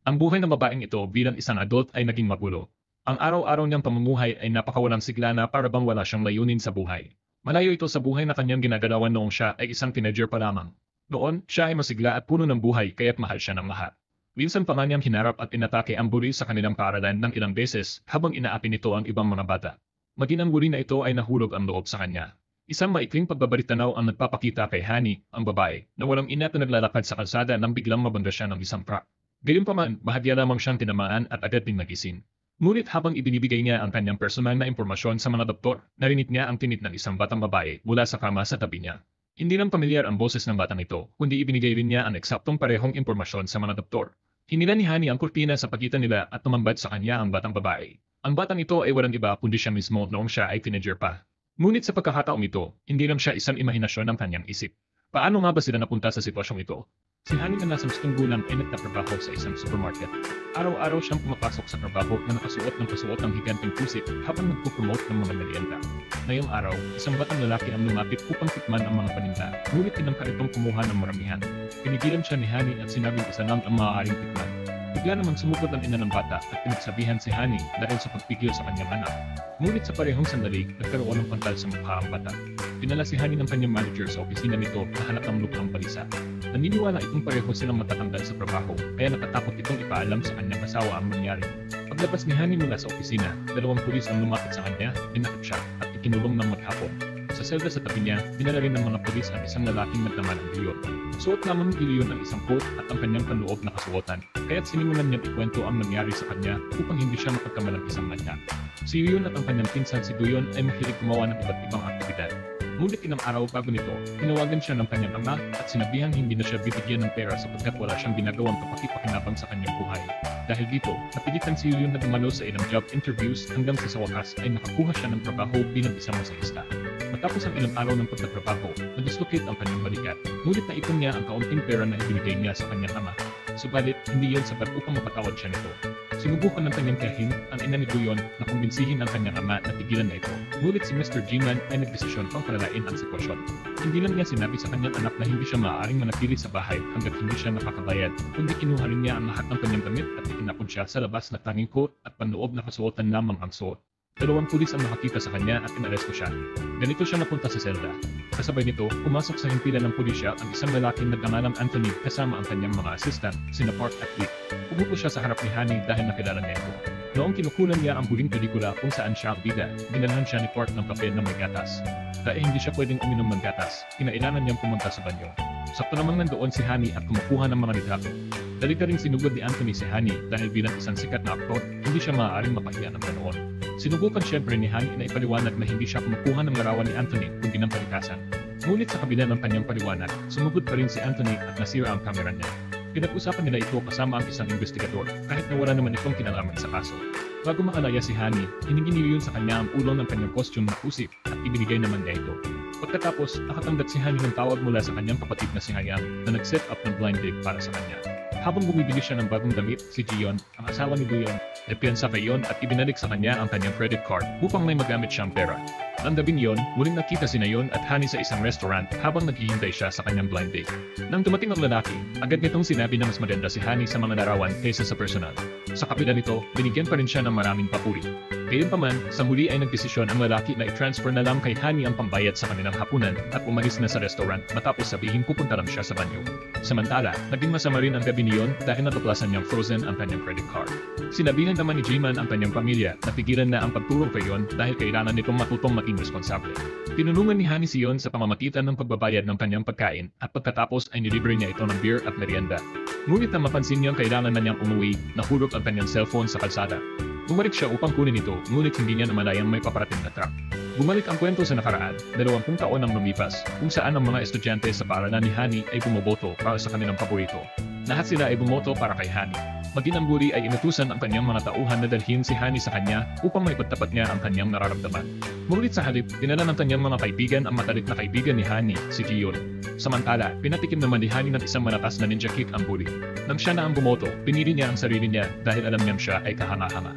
Ang buhay ng babaeng ito bilang isang adult ay naging magulo. Ang araw-araw niyang pamumuhay ay napakawalang sigla na para bang wala siyang layunin sa buhay. Malayo ito sa buhay na kanyang ginagalawan noong siya ay isang teenager pa lamang. Noon, siya ay masigla at puno ng buhay kaya't mahal siya ng lahat. Minsan pa nga niyang hinarap at inatake ang bully sa kanilang paaralan ng ilang beses habang inaapi nito ang ibang mga bata. Maging ang bully na ito ay nahulog ang loob sa kanya. Isang maikling pagbabaritanaw ang nagpapakita kay Honey, ang babae, na walang ina na naglalakad sa kalsada nang biglang mabangga siya ng isang truck. Gayunpaman, bahagya lamang siyang tinamaan at agad ding nagising. Ngunit habang ibinibigay niya ang kanyang personal na impormasyon sa mga doktor, narinig niya ang tinig ng isang batang babae mula sa kama sa tabi niya. Hindi lang pamilyar ang boses ng batang ito, kundi ibinigay rin niya ang eksaktong parehong impormasyon sa mga doktor. Hinila ni Honey ang kurtina sa pagitan nila at tumambad sa kanya ang batang babae. Ang batang ito ay walang iba kundi siya mismo noong siya ay teenager pa. Ngunit sa pagkakataong ito, hindi lang siya isang imahinasyon ng kanyang isip. Paano nga ba sila napunta sa sitwasyong ito? Si Honey na nasa 7 gulang ay nagtatrabaho sa isang supermarket. Araw-araw siyang pumapasok sa trabaho na nakasuot ng higanting pusit habang nagpo-promote ng mga merienda. Ngayong araw, isang batang lalaki ang lumapit upang tikman ang mga paninda, ngunit tinangka itong kumuha ng maramihan. Pinigilan siya ni Honey at sinabing isa lang ang maaaring tikman. Bigla namang sumukot ang ina ng bata at pinagsabihan si Honey dahil sa pagpigil sa kanyang anak. Ngunit sa parehong sandali, nagkaroon ng pantal sa mukha ang bata. Dinala si Honey ng kanyang manager sa opisina nito na hanap ng lukhang balisa. Naniniwala itong pareho silang matatanggal sa trabaho, kaya natatakot itong ipaalam sa kanyang asawa ang nangyari. Paglabas ni Honey mula sa opisina, 2 pulis ang lumapit sa kanya, tinakot siya at ikinulong ng maghapon. Sa selda sa tabi niya, dinala rin ng mga pulis ang isang lalaking naglaman ng leon. Suot lamang ni leon ang isang coat at ang kanyang panloob na kasuotan, kaya't sinimulan niyang ikwento ang nangyari sa kanya upang hindi siya mapagkamalang isang manyak. Si Leon at ang kanyang pinsan si Duyon ay mahilig gumawa ng iba't ibang aktibidad. Ngunit ilang araw bago nito, tinawagan siya ng kanyang ama at sinabihang hindi na siya bibigyan ng pera sapagkat wala siyang ginagawang kapakipakinabang sa kanyang buhay. Dahil dito, napilitan si Leon na dumalo sa ilang job interviews hanggang sa wakas ay nakakuha siya ng trabaho bilang isang masahista. Matapos ang ilang araw ng pagtatrabaho, nadislocate ang kanyang balikat, ngunit naipon niya ang kaunting pera na ibinigay niya sa kanyang ama. Subalit, hindi yon sapat upang mapatawad siya nito. Sinubukan ng kanyang tiyahin ang ina ni Duyon na kumbinsihin ang kanyang ama na tigilan na ito. Ngunit si Mr. G-Man ay nagdesisyon pang palalain ang sitwasyon. Hindi lang niya sinabi sa kanyang anak na hindi siya maaaring manatili sa bahay hanggat hindi siya nakakabayad, kundi kinuha rin niya ang lahat ng kanyang damit at itinapon siya sa labas na tanging coat at panloob na kasuotan lamang ang suot. 2 pulis ang nakakita sa kanya at inaresto siya. Ganito siya napunta sa selda. Kasabay nito, pumasok sa himpilan ng pulisya ang isang lalaking nagngangalang Anthony kasama ang kanyang mga assistant, sina Park at Vic. Umupo siya sa harap ni Honey dahil nakilala niya ito. Noong kinukulan niya ang huling pelikula kung saan siya ang bida, dinalhan siya ni Park ng kape na may gatas. Dahil hindi siya pwedeng uminom ng gatas, kinailangan niyang pumunta sa banyo. Sakto namang nandoon si Honey at kumukuha ng mga litrato. Dalita ring sinugod ni Anthony si Honey dahil bilang isang sikat na aktor, hindi siya maaaring mapahiya ng ganoon. Sinubukan siyempre ni Honey na ipaliwanag na hindi siya kumukuha ng larawan ni Anthony kundi ng palikasan. Ngunit sa kabila ng kanyang paliwanag, sumugod pa rin si Anthony at nasira ang kamera niya. Pinag-usapan nila ito kasama ang isang investigador kahit na wala naman itong kinalaman sa kaso. Bago makalaya si Honey, hiningi ni Leon sa kanya ang ulong ng kanyang costume na usip at ibinigay naman niya ito. Pagkatapos, nakatanggap si Honey ng tawag mula sa kanyang kapatid na si Hayam na nag-set up ng blind date para sa kanya. Habang bumibili siya ng bagong damit, si Gion, ang asawa ni Duyon, depensa kay Yon at ibinalik sa kanya ang kanyang credit card upang may magamit siyang pera. Nang gabing yon, muling nakita si Yon at Honey sa isang restaurant habang naghihintay siya sa kanyang blind date. Nang dumating ang lalaki, agad nitong sinabi na mas maganda si Honey sa mga larawan kaysa sa personal. Sa kabila nito, binigyan pa rin siya ng maraming papuri. Gayunpaman, sa muli ay nagdesisyon ang lalaki na i-transfer na lang kay Honey ang pambayad sa kanilang hapunan at umalis na sa restaurant matapos sabihin pupunta lang siya sa banyo. Samantala, naging masama rin ang gabi ni Yon dahil natuklasan niyang frozen ang kanyang credit card. Sinabihan naman ni J-Man ang kanyang pamilya na tigilan na ang pagtulong kay Yon dahil kailangan nitong matutong maging responsable. Tinulungan ni Honey si Yon sa pamamagitan ng pagbabayad ng kanyang pagkain at pagkatapos ay nilibre niya ito ng beer at merienda. Ngunit na mapansin niyang kailangan na niyang umuwi, nahulog ang kanyang cellphone sa kalsada. Bumalik siya upang kunin ito, ngunit hindi niya namalayang may paparating na truck. Bumalik ang kwento sa nakaraan, 20 taon ang lumipas, kung saan ang mga estudyante sa paaralan ni Honey ay bumoboto para sa kanilang paborito. Lahat sila ay bumoto para kay Honey. Maging ang bully ay inutusan ang kanyang mga tauhan na dalhin si Honey sa kanya upang maipagtapat niya ang kanyang nararamdaman. Ngunit sa halip, dinala ng kanyang mga kaibigan ang matalit na kaibigan ni Honey, si Gion. Samantala, pinatikim naman ni Honey ng isang malakas na ninja kick ang bully. Nang siya na ang bumoto, pinili niya ang sarili niya dahil alam niyang siya ay kahanga-hanga.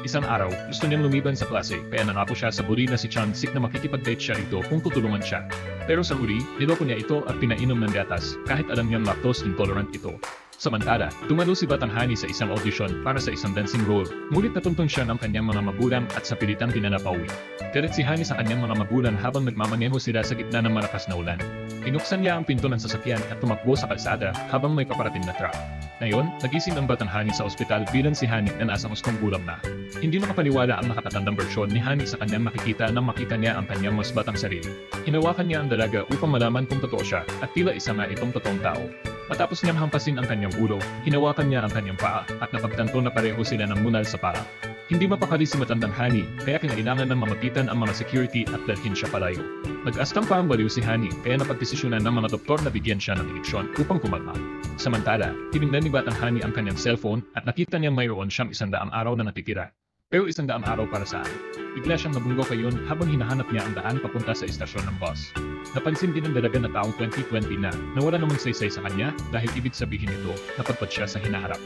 Isang araw, gusto niyang lumiban sa klase kaya nangako siya sa bully na si Chansik na makikipag-date siya rito kung tutulungan siya. Pero sa huli, niloko niya ito at pinainom ng gatas kahit alam niyang lactose intolerant ito. Samantala, dumalo si Batang Hani sa isang audition para sa isang dancing role, ngunit natuntun siya ng kanyang mga magulang at sa pilitang pinanapauwi. Galit si Hani sa kanyang mga magulang habang nagmamaneho sila sa gitna ng malakas na ulan. Pinuksan niya ang pinto ng sasakyan at tumakbo sa kalsada habang may paparating na truck. Ngayon, nagising ang Batang Hani sa ospital bilang si Hani na nasa hustong gulang na. Hindi makapaniwala ang nakatatandang bersyon ni Hani sa kanyang makikita nang makita niya ang kanyang mas batang sarili. Hinawakan niya ang dalaga upang malaman kung totoo siya at tila isa nga itong totoong tao. Matapos niyang hampasin ang kanyang ulo, hinawakan niya ang kanyang paa at napagtanto na pareho sila ng munal sa paa. Hindi mapakali si matandang Hani, kaya kinailangan ng mamagitan ang mga security at dalhin siya palayo. Nag-astang pa ang baliw si Hani, kaya napagdesisyonan ng mga doktor na bigyan siya ng ineksyon upang kumalma. Samantala, tinignan ni Batang Hani ang kanyang cellphone at nakita niyang mayroon siyang 100 araw na natitira. Pero 100 araw para saan? Bigla siyang nabunggo kayon habang hinahanap niya ang daan papunta sa istasyon ng bus. Napansin din ng dalaga na taong 2020 na wala namang saysay sa kanya dahil ibig sabihin nito napadpad siya sa hinaharap.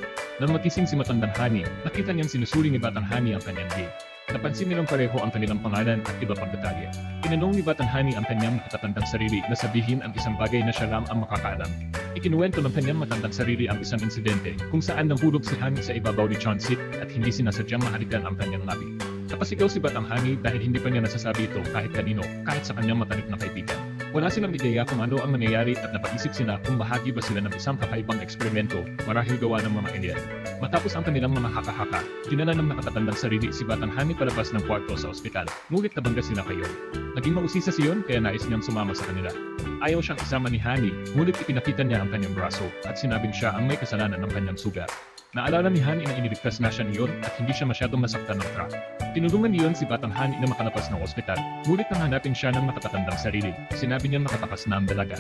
Nang magising si matandang Hani, nakita niyang sinusuri ni Batang Hani ang kanyang gate. Napansin nilang pareho ang kanilang pangalan at iba pang detalye. Tinanong ni Batang Hani ang kanyang nakatatandang sarili na sabihin ang isang bagay na siya lang ang makakaalam. Ikinuwento ng kanyang matandang sarili ang isang insidente kung saan nahulog si Hani sa ibabaw ni Chauncey at hindi sinasadyang mahalikan ang kanyang labi. Napasigaw si Batang Hani dahil hindi pa niya nasasabi ito kahit kanino, kahit sa kanyang matanik na kaibigan. Wala silang ideya kung ano ang nangyayari at napaisip sila kung bahagi ba sila ng isang kakaibang eksperimento marahil gawa ng mga alien. Matapos ang kanilang mga haka-haka, dinala ng nakatatandang sarili si Batang Hani palabas ng kwarto sa ospital, ngunit nabangga sila kayo. Naging mausisa siyon kaya nais niyang sumama sa kanila. Ayaw siyang isama ni Hani, ngunit ipinakita niya ang kanyang braso at sinabing siya ang may kasalanan ng kanyang sugat. Naalala ni Hani na iniligtas na siya niyon at hindi siya masyadong masaktan ng truck. Tinulungan niyon si Batang Hani na makalapas ng ospital, ngunit nang hanapin siya ng nakatatandang sarili. Sinabi niyang nakatakas na ang dalaga.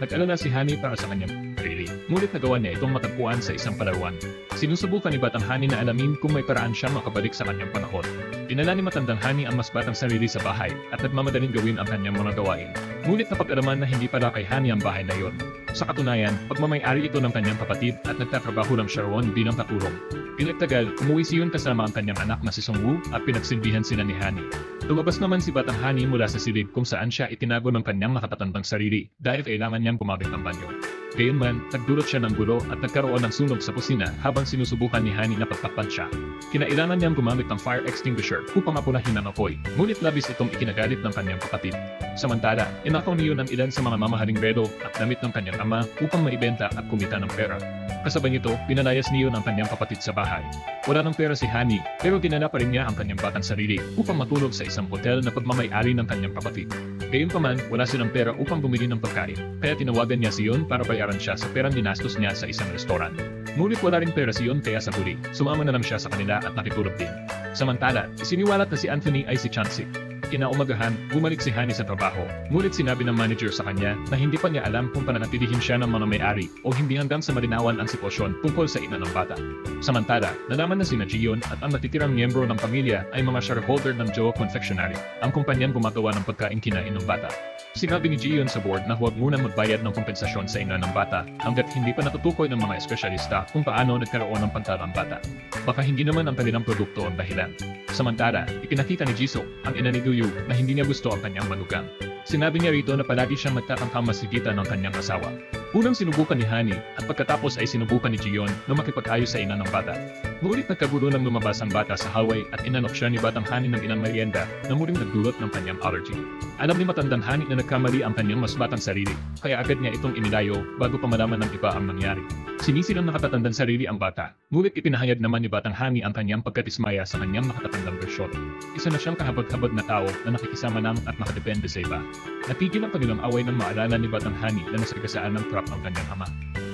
Nag-alala si Hani para sa kanyang sarili, ngunit nagawa niya itong matagpuan sa isang palaruan. Sinusubukan ni Batang Hani na alamin kung may paraan siyang makabalik sa kanyang panahon. Dinala ni matandang Hani ang mas batang sarili sa bahay at nagmamadaling gawin ang kanyang mga gawain. Ngunit napag-alaman na hindi pala kay Hani ang bahay na iyon. Sa katunayan, pagmamay-ari ito ng kanyang kapatid at nagtatrabaho lang siya roon bilang katulong. Pinagtagal, umuwi siyon kasama ang kanyang anak na si Songwoo at pinagsilbihan sila ni Hani. Lumabas naman si Batang Hani mula sa silid kung saan siya itinago ng kanyang nakatatandang sarili dahil kailangan niyang gumamit ng banyo. Gayunman, nagdulot siya ng gulo at nagkaroon ng sunog sa kusina habang sinusubukan ni Hani na pagtakpan siya. Kinailangan niyang gumamit ng fire extinguisher upang mapulahin ang apoy, ngunit labis itong ikinagalit ng kanyang kapatid. Samantala, inakaw niyon ang ilan sa mga mamahaling relo at damit ng kanyang ama upang maibenta at kumita ng pera. Kasabay nito, pinalayas niyon ang kanyang kapatid sa bahay. Wala ng pera si Hani, pero dinala pa rin niya ang kanyang batang sarili upang matulog sa isang hotel na pagmamay-ari ng kanyang kapatid. Gayunpaman, wala silang pera upang bumili ng pagkain, kaya tinawagan niya siyon para bayaran siya sa perang dinastos niya sa isang restoran. Ngunit wala rin pera siyon kaya sa huli, sumama na lang siya sa kanila at nakitulog din. Samantala, isiniwalat na si Anthony ay si Chauncey. Kinaumagahan, bumalik si Hani sa trabaho, ngunit sinabi ng manager sa kanya na hindi pa niya alam kung pananatilihin siya ng mga may-ari o hindi hanggang sa malinawan ang sitwasyon tungkol sa ina ng bata. Samantala, nalaman na sina Jion at ang natitirang miyembro ng pamilya ay mga shareholder ng Joe Confectionery, ang kumpanyang gumagawa ng pagkain kinain ng bata. Sinabi ni Jion sa board na huwag munang magbayad ng kompensasyon sa ina ng bata hanggat hindi pa natutukoy ng mga espesyalista kung paano nagkaroon ng pantala ang bata. Baka hindi naman ang kanilang produkto ang dahilan. Samantala, ipinakita ni Jisoo, ang ina ni Duyu, na hindi niya gusto ang kanyang manugang. Sinabi niya rito na palagi siyang magtatangkang masigitan ng kanyang asawa. Unang sinubukan ni Hani at pagkatapos ay sinubukan ni Jion na makipag-ayos sa ina ng bata. Ngunit nagkagulo nang lumabas ang bata sa hallway at inanok siya ni Batang Hani ng inang merienda na muling nagdulot ng kanyang allergy. Alam ni matandang Hani na nagkamali ang kanyang mas batang sarili, kaya agad niya itong inilayo bago pa malaman ng iba ang nangyari. Sinisi ng nakatatandang sarili ang bata, ngunit ipinahayag naman ni Batang Hani ang kanyang pagkatismaya sa kanyang nakatatandang bersyon. Isa na siyang kahabag-habag na tao na nakikisama ng at makadepende sa iba. Natigil ang kanilang away nang maalala ni Batang Hani na nasagasaan ng truck ang kanyang ama.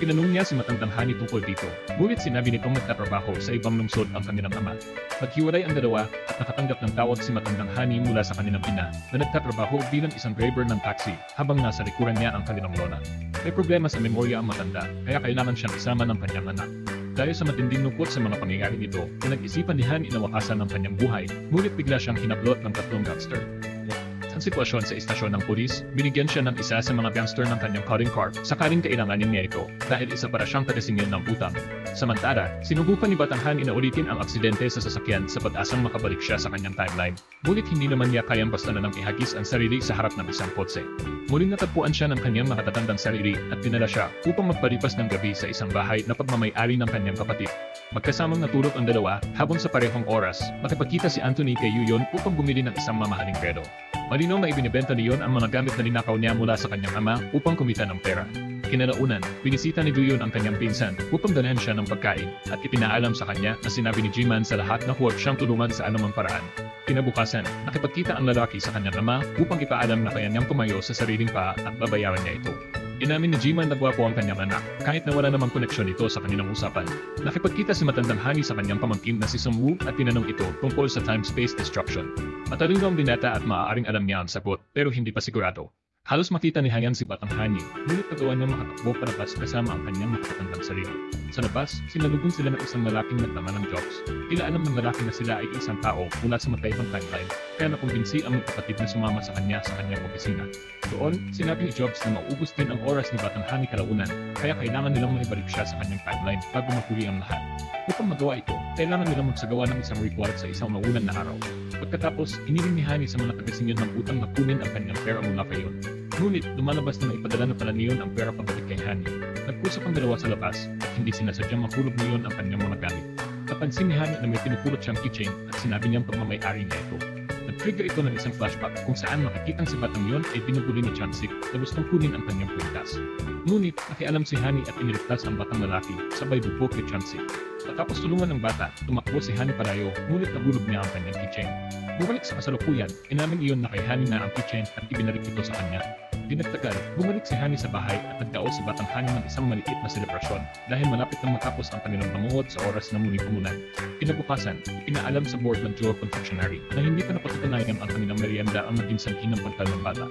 Tinanong niya si matandang Hani tungkol dito, ngunit sinabi nitong magtatrabaho sa ibang lungsod ang kanilang ama. Naghiwalay ang dalawa at nakatanggap ng tawag si matandang Hani mula sa kanilang ina na nagtatrabaho bilang isang driver ng taxi habang nasa likuran niya ang kanilang lola. May problema sa memorya ang matanda, kaya kailangan siyang isama ng kanyang anak. Dahil sa matinding lungkot sa mga pangyayari nito, pinag-isipan ni Hani na wakasan ng kanyang buhay, ngunit bigla siyang hinablot ng tatlong gangster. ang sitwasyon sa istasyon ng pulis, binigyan siya ng isa sa mga gangster ng kanyang calling card sakaling kailangan ng mediko dahil isa para siyang tagasingil ng utang. Samantala, sinubukan ni Batanghani na ulitin ang aksidente sa sasakyan sa pag-asang makabalik siya sa kanyang timeline. Ngunit hindi naman niya kayang basta na nang ihagis ang sarili sa harap ng isang kotse. Muling natagpuan siya ng kanyang nakatatandang sarili at dinala siya upang magpalipas ng gabi sa isang bahay na pagmamay-ari ng kanyang kapatid. Magkasamang natulog ang dalawa habang sa parehong oras, makipagkita si Anthony kay Yuyon upang bumili ng isang mamahaling kredo. Malinaw na ibinibenta ni Yuyon ang mga gamit na ninakaw niya mula sa kanyang ama upang kumita ng pera. Kinalaunan, binisita ni Yuyon ang kanyang pinsan upang dalhan siya ng pagkain at ipinaalam sa kanya na sinabi ni Jiman sa lahat na huwag siyang tulungan sa anumang paraan. Kinabukasan, nakipagkita ang lalaki sa kanyang ama upang ipaalam na kaya niyang tumayo sa sariling paa at babayaran niya ito. Inamin ni Jiman na gwapo ang kanyang anak, kahit na wala namang koneksyon ito sa kanilang usapan. Nakipagkita si matandang Hani sa kanyang pamangkin na si Sung-woo at tinanong ito tungkol sa time-space destruction. Matalino ang binata at maaaring alam niya ang sagot, pero hindi pa sigurado. Halos makita ni Hayan si Batang Hani, ngunit nagawa niya makatakbo palabas kasama ang kanyang nakatandang sarili. Sa labas, sinalubong sila ng isang malaking nagtama ng jokes. Tila alam ng lalaki na sila ay isang tao mula sa magkaibang timeline, kaya nakumbinsi ang magkapatid na sumama sa kanyang opisina. Doon, sinabi ni Jobs na mauubos din ang oras ni Batang Hani kalaunan, kaya kailangan nilang maibalik siya sa kanyang timeline bago mahuli ang lahat. Upang magawa ito, kailangan nilang magsagawa ng isang ritual sa isang maulan na araw. Pagkatapos, iniling ni Hani sa mga tagasingil ng utang na kunin ang kanyang pera mula kay Yon. Ngunit, lumalabas na ipadala na pala niyon ang pera pabalik kay Hani. Nagkusap ang dalawa sa labas at hindi sinasadyang mahulog niyon ang kanyang mga gamit. Napansin ni Hani na may pinupulot siyang keychain at sinabi niyang pagmamay-ari niya ito. Nag-trigger ito ng isang flashback kung saan makikitang si Batang yon ay binubuli ni Chansik na gustong kunin ang kanyang kwintas. Ngunit, nakialam si Hani at iniligtas ang batang lalaki sabay bubo kay Chansik. Matapos tulungan ng bata, tumakbo si Hani palayo ngunit nabulog niya ang kanyang keychain. Bumalik sa kasalukuyan, inamin iyon na kay Hani na ang keychain at ibinalik ito sa kanya. Dinagtagal, bumalik si Hani sa bahay at nagdaos si Batang Hani ng isang maliit na selebrasyon dahil malapit nang matapos ang kanilang pamungot sa oras na muling umulan. Kinabukasan, ipinaalam sa board ng Jewel Confectionery na hindi pa napatutunayan ang kanilang merienda ang naging sanhi ng pagtal ng bata.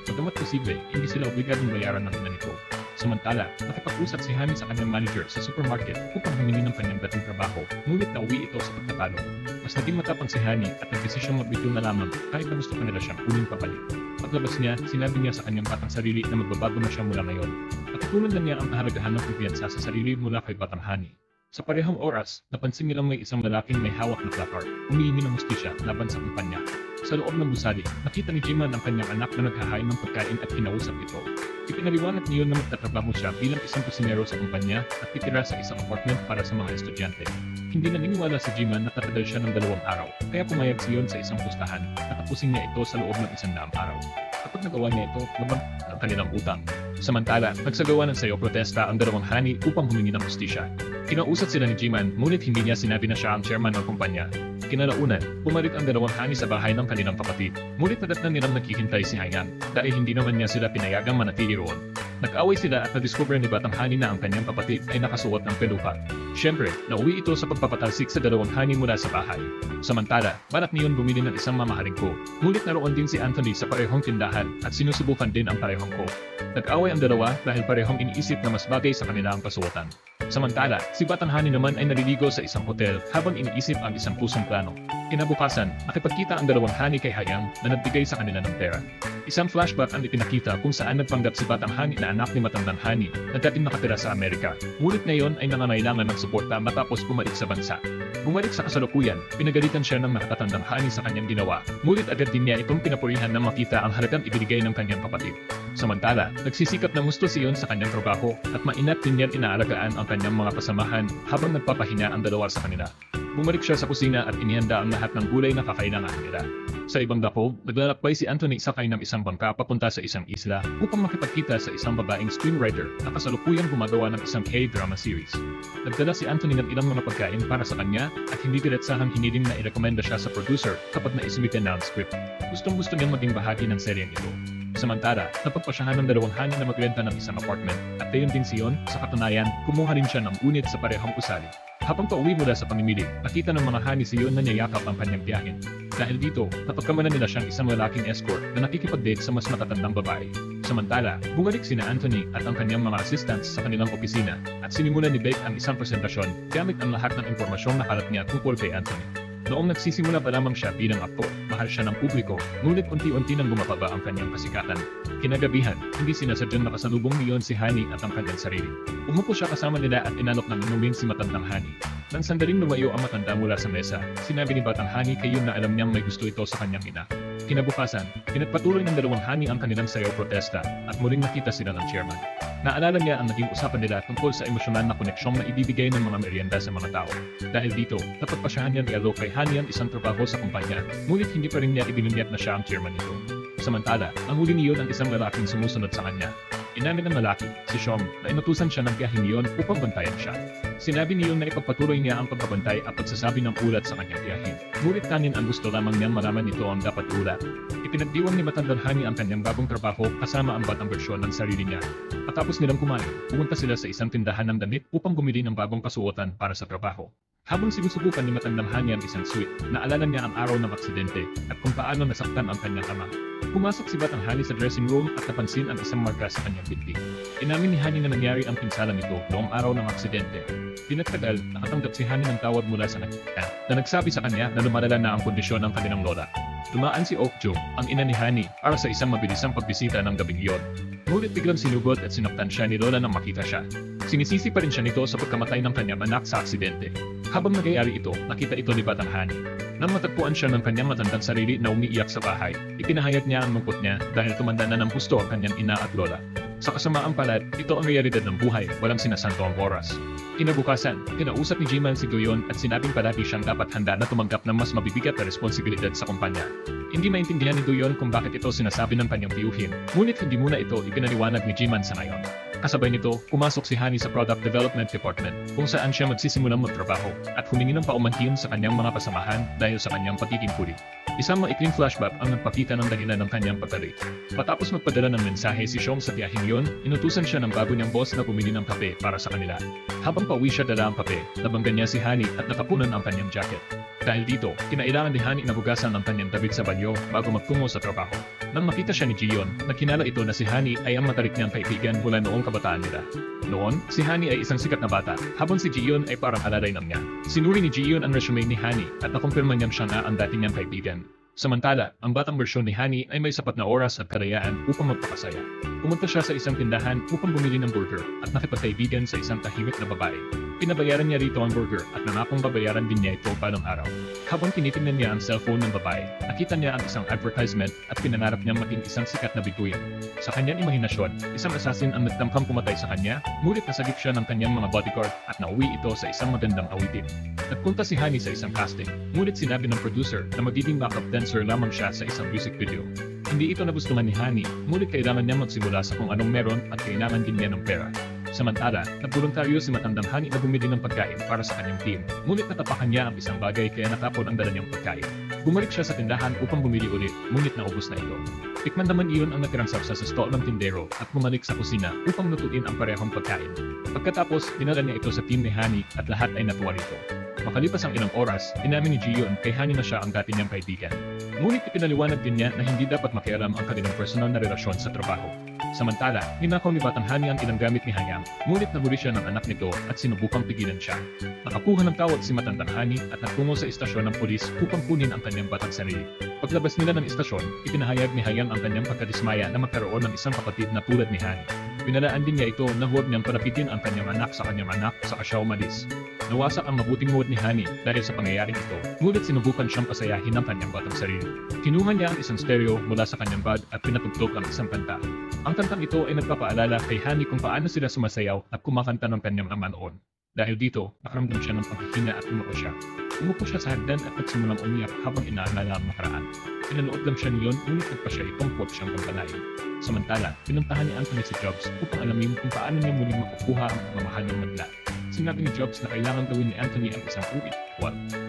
Bagamat posible, hindi sila obligadong bayaran ng ina nito. Samantala, nakipag-usap si Hani sa kanyang manager sa supermarket upang hinginin ng kanyang dating trabaho, ngunit nauwi ito sa pagtatalo. Mas naging matapang si Hani at nagdesisyong magbitiw na lamang kahit na gusto kanila siyang kunin pabalik. Paglabas niya, sinabi niya sa kanyang batang sarili na magbabago na siya mula ngayon. Natutunan na niya ang kahalagahan ng kumpiyansa sa sarili mula kay Batang Hani. Sa parehong oras, napansin nilang may isang lalaking may hawak na placard, humihingi ng hustisya laban sa kumpanya. Sa loob ng gusali, nakita ni Jiman ang kanyang anak na naghahain ng pagkain at kinausap ito. Ipinaliwanag niyon na magtatrabaho siya bilang isang kusinero sa kumpanya at titira sa isang apartment para sa mga estudyante. Hindi naniniwala si Jiman na tatagal siya ng 2 araw, kaya pumayag siyon sa isang pustahan at tapusin niya ito sa loob ng 100 araw. Kapag nagawa niya ito, nabag ang kanilang utang. Samantala, nagsagawa ng sayo protesta ang 2 Hani upang humingi ng hustisya. Kinausap sila ni Jiman, ngunit hindi niya sinabi na siya ang chairman ng kumpanya. Kinalaunan, bumalik ang 2 Hani sa bahay ng kanilang kapatid. Ngunit nadatnan nilang naghihintay si Hayan dahil hindi naman niya sila pinayagang manatili roon. Nag-away sila at nadiskubre ni Batang Hani na ang kanyang kapatid ay nakasuot ng peluka. Siyempre, nauwi ito sa pagpapatalsik sa 2 Hani mula sa bahay. Samantala, balak niyon bumili ng isang mamahaling ko. Ngunit naroon din si Anthony sa parehong tindahan at sinusubukan din ang parehong ko. Nag-away ang dalawa dahil parehong iniisip na mas bagay sa kanila ang kasuotan. Samantala, si Batang Hani naman ay naliligo sa isang hotel habang iniisip ang isang pusong plano. Kinabukasan, nakipagkita ang 2 Hani kay Hayang na nagbigay sa kanila ng pera. Isang flashback ang ipinakita kung saan nagpanggap si Batang Hani na anak ni Matandang Hani na dating nakatira sa Amerika. Ngunit ngayon ay nangangailangan ng suporta matapos bumalik sa bansa. Bumalik sa kasalukuyan, pinagalitan siya ng nakatatandang Hani sa kanyang ginawa, ngunit agad din niya itong pinapurihan na makita ang halagang ibinigay ng kanyang kapatid. Samantala, nagsisikap na gusto siyon sa kanyang trabaho at mainat din niya inaalagaan ang kanyang mga kasamahan habang nagpapahinga ang dalawa sa kanila. Bumalik siya sa kusina at inihanda ang lahat ng gulay na kakailangan nila. Sa ibang dako, naglalakbay si Anthony sakay ng isang bangka papunta sa isang isla upang makipagkita sa isang babaeng screenwriter na kasalukuyang gumagawa ng isang K-drama series. Nagdala si Anthony ng ilang mga pagkain para sa kanya at hindi diretsahang hiniling na irekomenda siya sa producer kapag naisumitan na ang script. Gustong-gusto niyang maging bahagi ng seryeng ito. Samantala, napagpasyahan ng 2 Hani na magrenta ng isang apartment at gayon din siyon, sa katunayan, kumuha rin siya ng unit sa parehong usali. Habang pauwi mula sa pamimili, nakita ng mga Hani siyon na niyayakap ang kanyang biyahin. Dahil dito, napagkamanan nila siyang isang lalaking escort na nakikipag-date sa mas matatandang babae. Samantala, bumalik sina Anthony at ang kanyang mga assistants sa kanilang opisina at sinimulan ni Beck ang isang presentasyon gamit ang lahat ng impormasyong nakalat niya tungkol kay Anthony. Noong nagsisimula pa lamang siya bilang aktor, mahal siya ng publiko, ngunit unti-unti nang bumababa ang kanyang kasikatan. Kinagabihan, hindi sinasadyang nakasalubong niyon si Honey at ang kanyang sarili. Umupo siya kasama nila at inalok ng inumin si matandang Honey. Nang sandaling lumayo ang matanda mula sa mesa, sinabi ni Batang Honey kay Yun na alam niyang may gusto ito sa kanyang ina. Kinabukasan, pinagpatuloy ng dalawang Honey ang kanilang sayaw protesta at muling nakita sila ng chairman. Naalala niya ang naging usapan nila tungkol sa emosyonal na koneksyong na ibibigay ng mga merienda sa mga tao. Dahil dito, napagpasyahan niya ni Alo kay Honey ang isang trabaho sa kumpanya, ngunit hindi pa rin niya ibinunyat na siya ang chairman nito. Samantala, ang huli niyon ang isang lalaking sumusunod sa kanya. Inamin ng lalaki, si Shom, na inutusan siya ng biyahe niyon upang bantayan siya. Sinabi niyon na ipagpatuloy niya ang pagbabantay at pagsasabi ng ulat sa kanyang biyahe. Ngunit kanin ang gusto lamang niyang malaman nito ang dapat ulat. Ipinagdiwang ni Matandang Honey ang kanyang bagong trabaho kasama ang batang bersyon ng sarili niya. Matapos nilang kumain, pumunta sila sa isang tindahan ng damit upang bumili ng bagong kasuotan para sa trabaho. Habang sinusubukan ni Matandang Honey ang isang suit, naalala niya ang araw ng aksidente at kung paano nasaktan ang kanyang ama. Pumasok si Batang Honey sa dressing room at napansin ang isang marka sa kanyang binti. Inamin ni Honey na nangyari ang pinsala nito noong araw ng aksidente. Pinagtagal, nakatanggap si Honey ng tawag mula sa nakita na nagsabi sa kanya na lumalala na ang kondisyon ng kanilang lola. Dumaan si Okjo, ang ina ni Honey, para sa isang mabilisang pagbisita ng gabing iyon. Ngunit biglang sinugod at sinaktan siya ni Lola nang makita siya. Sinisisi pa rin siya nito sa pagkamatay ng kanyang anak sa aksidente. Habang nagyayari ito, nakita ito ni Batang Honey. Nang matagpuan siya ng kanyang matandang sarili na umiiyak sa bahay, ipinahayag niya ang lungkot niya dahil tumanda na ng husto ang kanyang ina at lola. Sa kasamaang palad, ito ang realidad ng buhay, walang sinasanto ang oras. Kinabukasan, kinausap ni Jiman si Doyon at sinabing palagi siyang dapat handa na tumanggap ng mas mabibigat na responsibilidad sa kumpanya. Hindi maintindihan ni Doyon kung bakit ito sinasabi ng kanyang tiyuhin, ngunit hindi muna ito ipinaliwanag ni Jiman sa ngayon. Kasabay nito, pumasok si Honey sa Product Development Department kung saan siya magsisimulang magtrabaho at humingi ng paumanhin sa kanyang mga kasamahan dahil sa kanyang pagiging huli. Isang maikling flashback ang nagpakita ng dahilan ng kanyang pagkalit. Patapos magpadala ng mensahe si Shom sa biyaheng yon, inutusan siya ng bago niyang boss na bumili ng kape para sa kanila. Habang pauwi siya dala ang kape, nabanggan niya si Honey at natapunan ang kanyang jacket. Dahil dito, kinailangan ni Honey na bugasan ang kanyang damit sa banyo bago magtungo sa trabaho. Nang makita siya ni Jiyon, nagkinala ito na si Honey ay ang matalik niyang kaibigan mula noong kabataan nila. Noon, si Honey ay isang sikat na bata, habang si Jiyon ay parang alalay ng niya. Sinuri ni Jiyon ang resume ni Honey at nakumpirma niyang siya na ang dati niyang kaibigan. Samantala, ang batang bersyon ni Honey ay may sapat na oras at karayaan upang magpakasaya. Pumunta siya sa isang tindahan upang bumili ng burger at nakipagkaibigan sa isang tahimik na babae. Pinabayaran niya rito ang burger at nangakong babayaran din niya ito palang araw. Habang tinitingnan niya ang cellphone ng babae, nakita niya ang isang advertisement at pinangarap niyang maging isang sikat na bituin. Sa kanyang imahinasyon, isang assassin ang nagtamkang pumatay sa kanya, ngunit nasagip siya ng kanyang mga bodyguard at nauwi ito sa isang magandang awitin. Nagpunta si Honey sa isang casting, ngunit sinabi ng producer na magiging backup dancer lamang siya sa isang music video. Hindi ito nagustuhan ni Honey, ngunit kailangan niya magsimula sa kung anong meron at kailangan din niya ng pera. Samantala, nagboluntaryo si Matandang Honey na bumili ng pagkain para sa kanyang team, ngunit natapakan niya ang isang bagay kaya natapon ang dala niyang pagkain. Bumalik siya sa tindahan upang bumili ulit, ngunit naubos na ito. Tikman naman iyon ang natirang sapsa sa stall ng tindero at bumalik sa kusina upang lutuin ang parehong pagkain. Pagkatapos, dinala niya ito sa team ni Honey at lahat ay natuwa rito. Makalipas ang ilang oras, inamin ni Jiyon kay Honey na siya ang dati niyang kaibigan. Ngunit ipinaliwanag din niya na hindi dapat makialam ang kanilang personal na relasyon sa trabaho. Samantala, ninakaw ni Batang Honey ang ilang gamit ni Hayang, ngunit nahuli siya ng anak nito at sinubukang pigilan siya. Nakakuha ng tawad si Matandang Honey at nagtungo sa istasyon ng pulis upang kunin ang kanyang batang sarili. Paglabas nila ng istasyon, ipinahayag ni Hayang ang kanyang pagkadismaya na magkaroon ng isang kapatid na tulad ni Honey. Pinalaan din niya ito na huwag niyang parapitin ang kanyang anak sa kanyang anak sa siya umalis. Nawasak ang mabuting mood ni Honey dahil sa pangyayaring ito, ngunit sinubukan siyang pasayahin ng kanyang batang sarili. Kinuha niya ang isang stereo mula sa kanyang bag at pinatugtog ang isang kanta. Ang kantang ito ay nagpapaalala kay Honey kung paano sila sumasayaw at kumakanta ng kanyang ama noon. Dahil dito, nakaramdam siya ng panghihina at umuko siya. Umupo siya sa hagdan at nagsimulang umiyak habang inaalala ang nakaraan. Pinanood lang siya niyon, ngunit nagpa siya itong quote siyang kampanayin. Samantala, pinuntahan ni Anthony si Jobs upang alamin kung paano niya muling makukuha ang pagmamahal ng madla. Sinabi ni Jobs na kailangan gawin ni Anthony ang isang ulit.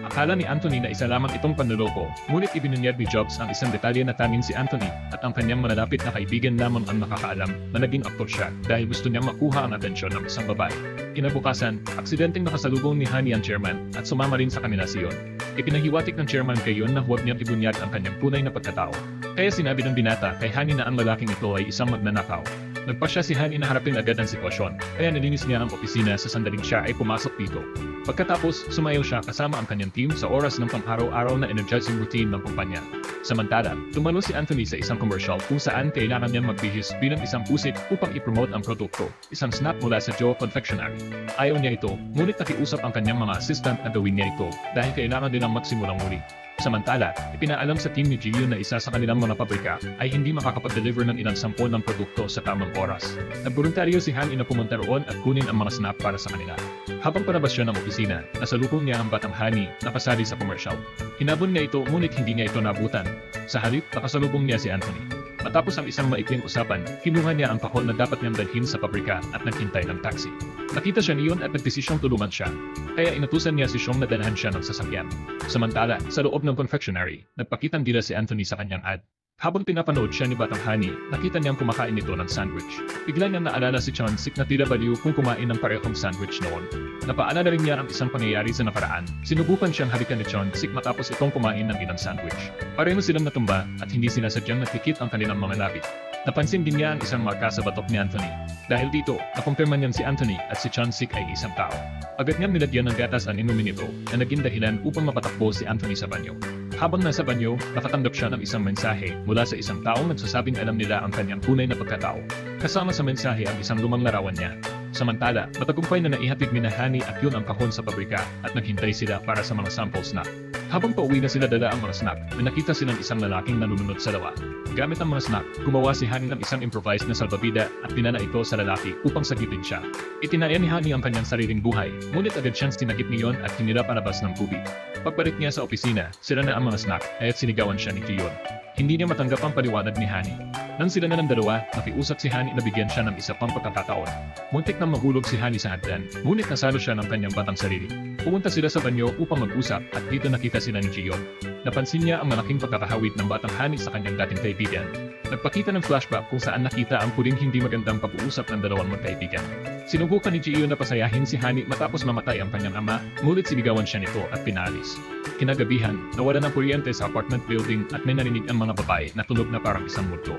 Akala ni Anthony na isa lamang itong panloloko, ngunit ibinunyag ni Jobs ang isang detalye na tanging si Anthony at ang kanyang malalapit na kaibigan lamang ang nakakaalam na naging aktor siya dahil gusto niyang makuha ang atensyon ng isang babae. Kinabukasan, aksidenteng nakasalubong ni Honey ang chairman at sumama rin sa kanila si Yon. Ipinahiwatik ng chairman kay Yon na huwag niyang ibunyag ang kanyang tunay na pagkatao. Kaya sinabi ng binata kay Honey na ang lalaking ito ay isang magnanakaw. Nagpasya si Hani na harapin agad ang sitwasyon, kaya nalinis niya ang opisina sa sandaling siya ay pumasok dito. Pagkatapos, sumayaw siya kasama ang kanyang team sa oras ng pang-araw-araw na energizing routine ng kumpanya. Samantala, tumalo si Anthony sa isang commercial kung saan kailangan niyang magbihis bilang isang pusit upang ipromote ang produkto, isang snack mula sa Joe Confectionery. Ayaw niya ito, ngunit nakiusap ang kanyang mga assistant na gawin niya ito dahil kailangan nilang magsimulang muli. Samantala, ipinaalam sa team ni Gio na isa sa kanilang mga pabrika ay hindi makakapag-deliver ng ilang sampo ng produkto sa tamang oras. Nagboluntaryo si Hani na pumunta roon at kunin ang mga snack para sa kanila. Habang palabas siya ng opisina, nasalubong niya ang batang Hani na kasali sa commercial. Hinabol niya ito ngunit hindi niya ito nabutan. Sa halip, nakasalubong niya si Anthony. Matapos ang isang maikling usapan, kinuha niya ang kahon na dapat niyang dalhin sa pabrika at naghintay ng taxi. Nakita siya niyon at nagdesisyong tulungan siya, kaya inutusan niya si Sean na dalhan siya ng sasakyan. Samantala, sa loob ng confectionery, nagpakitang dila si Anthony sa kanyang ad. Habang pinapanood siya ni Batang Hani, nakita niyang kumakain ito ng sandwich. Bigla niyang naalala si Chonsik na tila baliw kung kumain ng parehong sandwich noon. Napaalala rin niya ang isang pangyayari sa nakaraan. Sinubukan siyang halikan ni Chonsik matapos itong kumain ng ilang sandwich. Pareho silang natumba at hindi sinasadyang nakikit ang kanilang mga labi. Napansin din niya ang isang marka sa batok ni Anthony. Dahil dito, nakumpirma niyan si Anthony at si Chonsik ay isang tao. Agad niyang nilagyan ng gatas ang inumin ito na naging dahilan upang mapatakbo si Anthony sa banyo. Habang nasa banyo, nakatanggap siya ng isang mensahe mula sa isang taong nagsasabing alam nila ang kanyang tunay na pagkatao. Kasama sa mensahe ang isang lumang larawan niya. Samantala, matagumpay na naihatid ni Hani at yun ang kahon sa pabrika at naghintay sila para sa mga samples na. Habang pauwi na sila dala ang mga snack, may nakita silang isang lalaking nanununod sa lawa. Gamit ang mga snack, gumawa si Hani ng isang improvised na salbabida at pinana ito sa lalaki upang sagitin siya. Itinaya ni Hani ang kanyang sariling buhay, ngunit agad siyang sinagip niyon at hinila palabas ng tubig. Pagbalik niya sa opisina, sira na ang mga snack at sinigawan siya ni Gion. Hindi niya matanggap ang paliwanag ni Hani. Nang sila na ng dalawa, nakiusap si Hani na bigyan siya ng isa pang pagkakataon. Muntik nang mahulog si Hani sa hagdan, ngunit nasalo siya ng kanyang batang sarili. Pumunta sila sa banyo upang mag-usap at dito nakita sila ni Gion. Napansin niya ang malaking pagkakahawig ng batang Hani sa kanyang dating kaibigan. Nagpakita ng flashback kung saan nakita ang puling hindi magandang pag-uusap ng dalawang magkaibigan. Sinubukan ni Gion na pasayahin si Hani matapos mamatay ang kanyang ama, ngunit sinigawan siya nito at pinalis. Kinagabihan, nawala ng kuryente sa apartment building at may narinig ang mga babae na tunog na parang isang multo.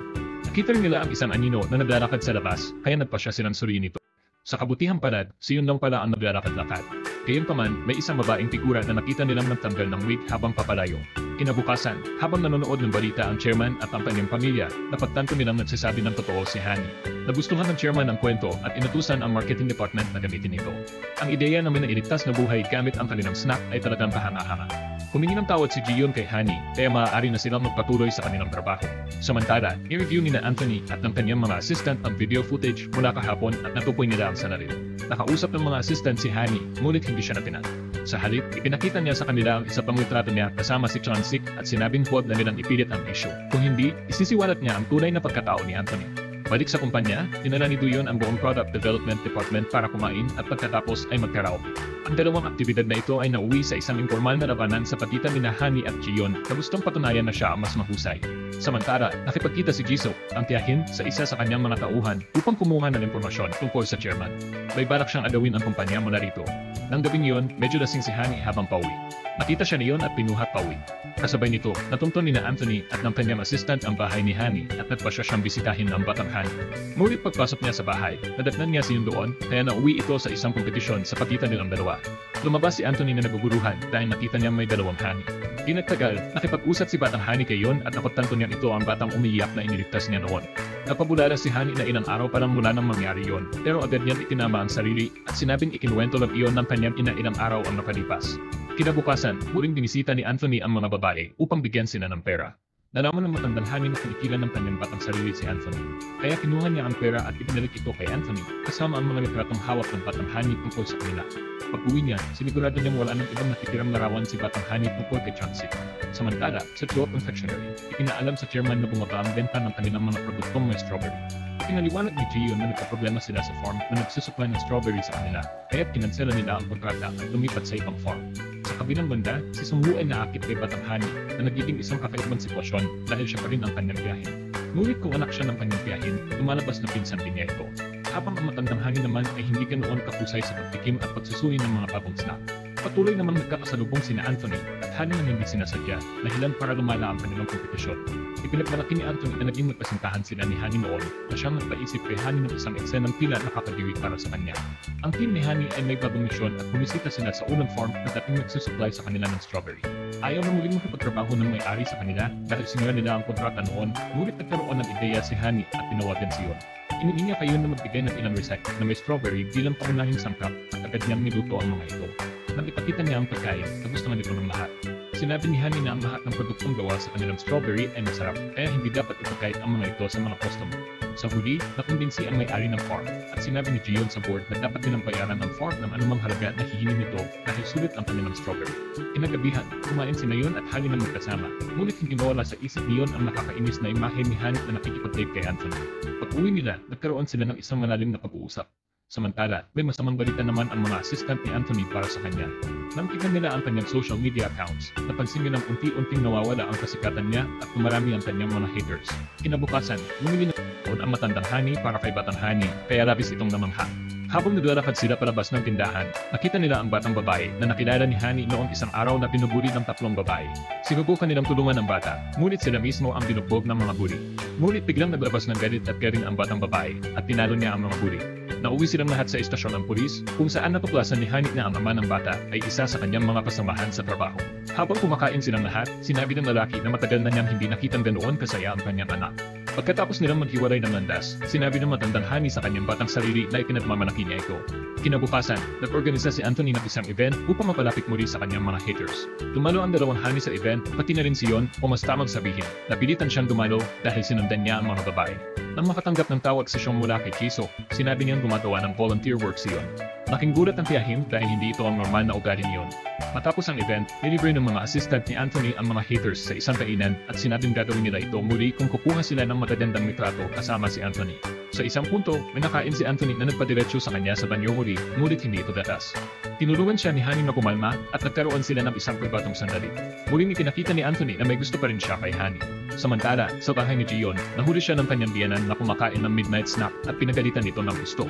Nakita rin nila ang isang anino na naglalakad sa labas, kaya nagpasya silang suriin ito. Sa kabutihang palad, si Yun lang pala ang naglalakad-lakad. Gayunpaman, may isang babaeng figura na nakita nilang nagtanggal ng wig habang papalayo. Kinabukasan, habang nanonood ng balita ang chairman at ang kanyang pamilya, napagtanto nilang nagsasabi ng totoo si Hani. Nagustuhan ng chairman ang kwento at inutusan ang marketing department na gamitin ito. Ang ideya na may nailigtas na buhay gamit ang kanilang snack ay talagang kahanga-hanga. Humingi ng tawad si Gion kay Hani, kaya maaari na silang magpatuloy sa kanilang trabaho. Samantala, i-review ni na Anthony at ng kanyang mga assistant ang video footage mula kahapon at natupoy nila ang salarin. Nakausap ng mga assistant si Hani, ngunit hindi siya natinan. Sa halip, ipinakita niya sa kanila ang isa pang litrato niya kasama si Chonsik at sinabing huwag na nilang ipilit ang issue. Kung hindi, isisiwalat niya ang tunay na pagkatao ni Anthony. Balik sa kumpanya, dinala ni Duyon ang buong Product Development Department para kumain at pagkatapos ay magkaraoke. Ang dalawang aktibidad na ito ay nauwi sa isang informal na labanan sa pagitan ni Hani at Gion na gustong patunayan na siya ang mas mahusay. Samantala, nakipagkita si Jisoo, ang tiyahin, sa isa sa kanyang mga tauhan upang kumuha ng impormasyon tungkol sa chairman. May balak siyang agawin ang kumpanya mula rito. Nang gabing iyon, medyo lasing si Hani habang pauwi. Nakita siya niyon at pinuhat pauwi. Kasabay nito, natunton ni na Anthony at ng kanyang assistant ang bahay ni Hani at nagpasya siyang bisitahin ang batang Hani. Ngunit pagpasok niya sa bahay, nadatnan niya si Yun doon, kaya nauwi ito sa isang kompetisyon sa pagitan nilang dalawa. Lumabas si Anthony na naguguruhan dahil nakita niyang may dalawang Hani. Di nagtagal, nakipag-usap si batang Hani kay Yun at napagtanto niyang ito ang batang umiiyak na iniligtas niya noon. Napabulala si Hani na ilang araw pa lang mula nang mangyari yon, pero agad niyang itinama ang sarili at sinabing ikinuwento lang iyon ng kanyang ina ilang araw ang nakalipas. Kinabukasan, muling binisita ni Anthony ang mga babae upang bigyan sila ng pera. Nalaman ng matandang Hani na kinikilan ng kanyang batang sarili si Anthony. Kaya kinuha niya ang pera at ibinalik ito kay Anthony kasama ang mga litratong hawak ng batang Hani tungkol sa kanila. Pag-uwi niya, sinigurado niyang wala ng ibang natitirang larawan si batang Hani tungkol kay Chonsik. Samantala, sa Joe Confectionery, ipinaalam sa chairman na bumaba ang benta ng kanilang mga produktong may strawberry. Pinaliwanag ni Gion na nagkaproblema sila sa farm na nagsusupply ng strawberry sa kanila, kaya kinansela nila ang kontrata at lumipat sa ibang farm. Sa kabilang banda, si Sungwoo ay naakit kay Batang Hani na nagiging isang kakaibang sitwasyon dahil siya pa rin ang kanyang tiyahin. Ngunit kung anak siya ng kanyang tiyahin, lumalabas na pinsan din niya ito. Habang ang matandang Hani naman ay hindi ganoon kahusay sa pagtikim at pagsusuri ng mga bagong snack. Patuloy namang nagkakasalubong sina Anthony at Hani nang hindi sinasadya, dahilan para lumala ang kanilang kompetisyon. Ipinagmalaki ni Anthony na naging magkasintahan sila ni Honey noon na siyang nagpaisip kay Honey ng isang eksenang tila nakakadiri para sa kanya. Ang team ni Honey ay may bagong misyon at bumisita sila sa unang farm na dating nagsusupply sa kanila ng strawberry. Ayaw na muling makipagtrabaho ng may-ari sa kanila dahil sinira nila ang kontrata noon, ngunit nagkaroon ng ideya si Honey at tinawagan si Yon. Iniinya kayo na magbigay ng ilang recipe na may strawberry bilang pangunahing sangkap at agad niyang niluto ang mga ito. Nang ipakita niya ang pagkain, nagustuhan nito ng lahat. Sinabi ni Honey na ang lahat ng produktong gawa sa kanilang strawberry ay masarap, kaya hindi dapat ipagkait ang mga ito sa mga customer. Sa huli, nakumbinsi ang may-ari ng farm at sinabi ni Gion sa board na dapat nilang bayaran ang farm ng anumang halaga na hihingin nito dahil sulit ang kanilang strawberry. Kinagabihan, kumain si Yon at Honey na magkasama, ngunit hindi mawala sa isip ni Yon ang nakakainis na imahe ni Honey na nakikipag-date kay Anthony. Pag-uwi nila, nagkaroon sila ng isang malalim na pag-uusap. Samantala, may masamang balita naman ang mga assistant ni Anthony para sa kanya. Nang tignan nila ang kanyang social media accounts, napansin nilang unti-unting nawawala ang kasikatan niya at tumarami ang kanyang mga haters. Kinabukasan, bumili na ang matandang Honey para kay batang Honey, kaya labis itong namangha. Habang naglalakad sila palabas ng tindahan, nakita nila ang batang babae na nakilala ni Honey noong isang araw na binubuli ng 3 babae. Sinubukan nilang tulungan ang bata, ngunit sila mismo ang binugbog ng mga bully. Ngunit biglang naglabas ng galit at garing ang batang babae at tinalo niya ang mga bully. Nauwi silang lahat sa istasyon ng pulis kung saan natuklasan ni Honey na ang ama ng bata ay isa sa kanyang mga kasamahan sa trabaho. Habang kumakain silang lahat, sinabi ng lalaki na matagal na niyang hindi nakitang ganoon kasaya ang kanyang anak. Pagkatapos nilang maghiwalay ng landas, sinabi ng matandang Honey sa kanyang batang sarili na ipinagmamalaki niya ito. Kinabukasan, nag-organisa si Anthony ng isang event upang mapalapit muli sa kanyang mga haters. Dumalo ang dalawang Honey sa event, pati na rin si Yon o mas tamang sabihin, napilitan siyang dumalo dahil sinundan niya ang mga babae. Nang makatanggap ng tawag sa siyong mula kay Chiso, sinabi niyang gumagawa ng volunteer work si Yon. Laking gulat ang tiyahim dahil hindi ito ang normal na ugali ni Yon. Matapos ang event, nilibre ng mga assistant ni Anthony ang mga haters sa isang kainan at sinabing gagawin nila ito muli kung kukuha sila ng magagandang litrato kasama si Anthony. Sa isang punto, may nakain si Anthony na nagpadiretso sa kanya sa banyo muli, ngunit hindi ito datas. Tinulungan siya ni Honey na kumalma at nagkaroon sila ng isang pribatong sandali. Muling ipinakita ni Anthony na may gusto pa rin siya kay Honey. Samantala, sa bahay ni Gion, nahuli siya ng kanyang biyanan na kumakain ng midnight snack at pinagalitan ito ng gusto.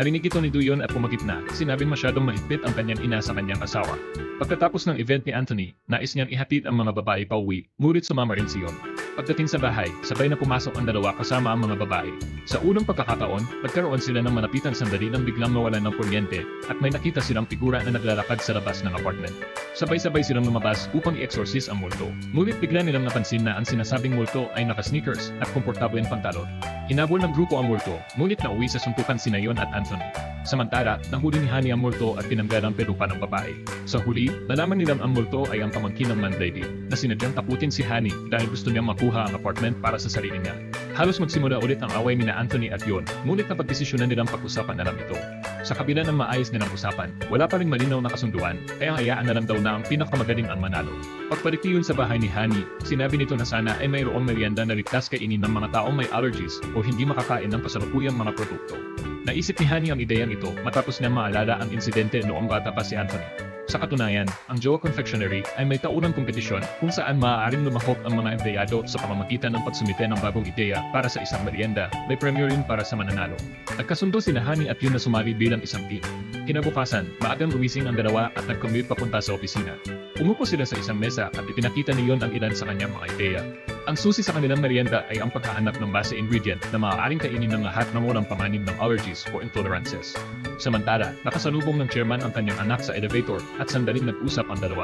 Narinig ito ni Duyon at pumagit na, sinabing masyadong mahigpit ang kanyang ina sa kanyang asawa. Pagkatapos ng event ni Anthony, nais niyang ihatid ang mga babae pa uwi, ngunit sumama rin si Yon. Pagdating sa bahay, sabay na pumasok ang dalawa kasama ang mga babae. Sa unang pagkakataon, nagkaroon sila ng malapitan sandali nang biglang mawalan ng kuryente at may nakita silang figura na naglalakad sa labas ng apartment. Sabay-sabay silang lumabas upang i-exorcise ang multo. Ngunit bigla nilang napansin na ang sinasabing multo ay naka-sneakers at komportableng pantalon. Hinabol ng grupo ang multo, ngunit nauwi sa suntukan sina Yon at Anthony. Samantala, nahuli ni Honey ang multo at tinanggal ang pelupa ng babae. Sa huli, nalaman nilang ang multo ay ang pamangkin ng landlady na sinadyang taputin si Honey dahil gusto niyang makuha ang apartment para sa sarili niya. Halos magsimula ulit ang away nina Anthony at Yon, ngunit napagdesisyonan nilang pag-usapan na lang ito. Sa kabila ng maayos nilang usapan, wala pa rin malinaw na kasunduan, kaya hayaan na lang daw na ang pinakamagaling ang manalo. Pagbalik ni Yon sa bahay ni Honey, sinabi nito na sana ay mayroong merienda na ligtas kainin ng mga taong may allergies o hindi makakain ng kasalukuyang mga produkto. Naisip ni Honey ang ideyang ito matapos niyang maalala ang insidente noong bata pa si Anthony. Sa katunayan, ang Jowa Confectionery ay may taunang kompetisyon kung saan maaaring lumahok ang mga empleyado sa pamamagitan ng pagsumite ng bagong ideya para sa isang merienda, may premyo rin para sa mananalo. Nagkasundo sina Honey at Yon na sumali bilang isang team. Kinabukasan, maagang gumising ang dalawa at nag-commute papunta sa opisina. Umupo sila sa isang mesa at ipinakita ni Yon ang ilan sa kanyang mga ideya. Ang susi sa kanilang merienda ay ang paghahanap ng base ingredient na maaaring kainin ng lahat ng walang panganib ng allergies o intolerances. Samantala, nakasalubong ng chairman ang kanyang anak sa elevator at sandaling nag-usap ang dalawa.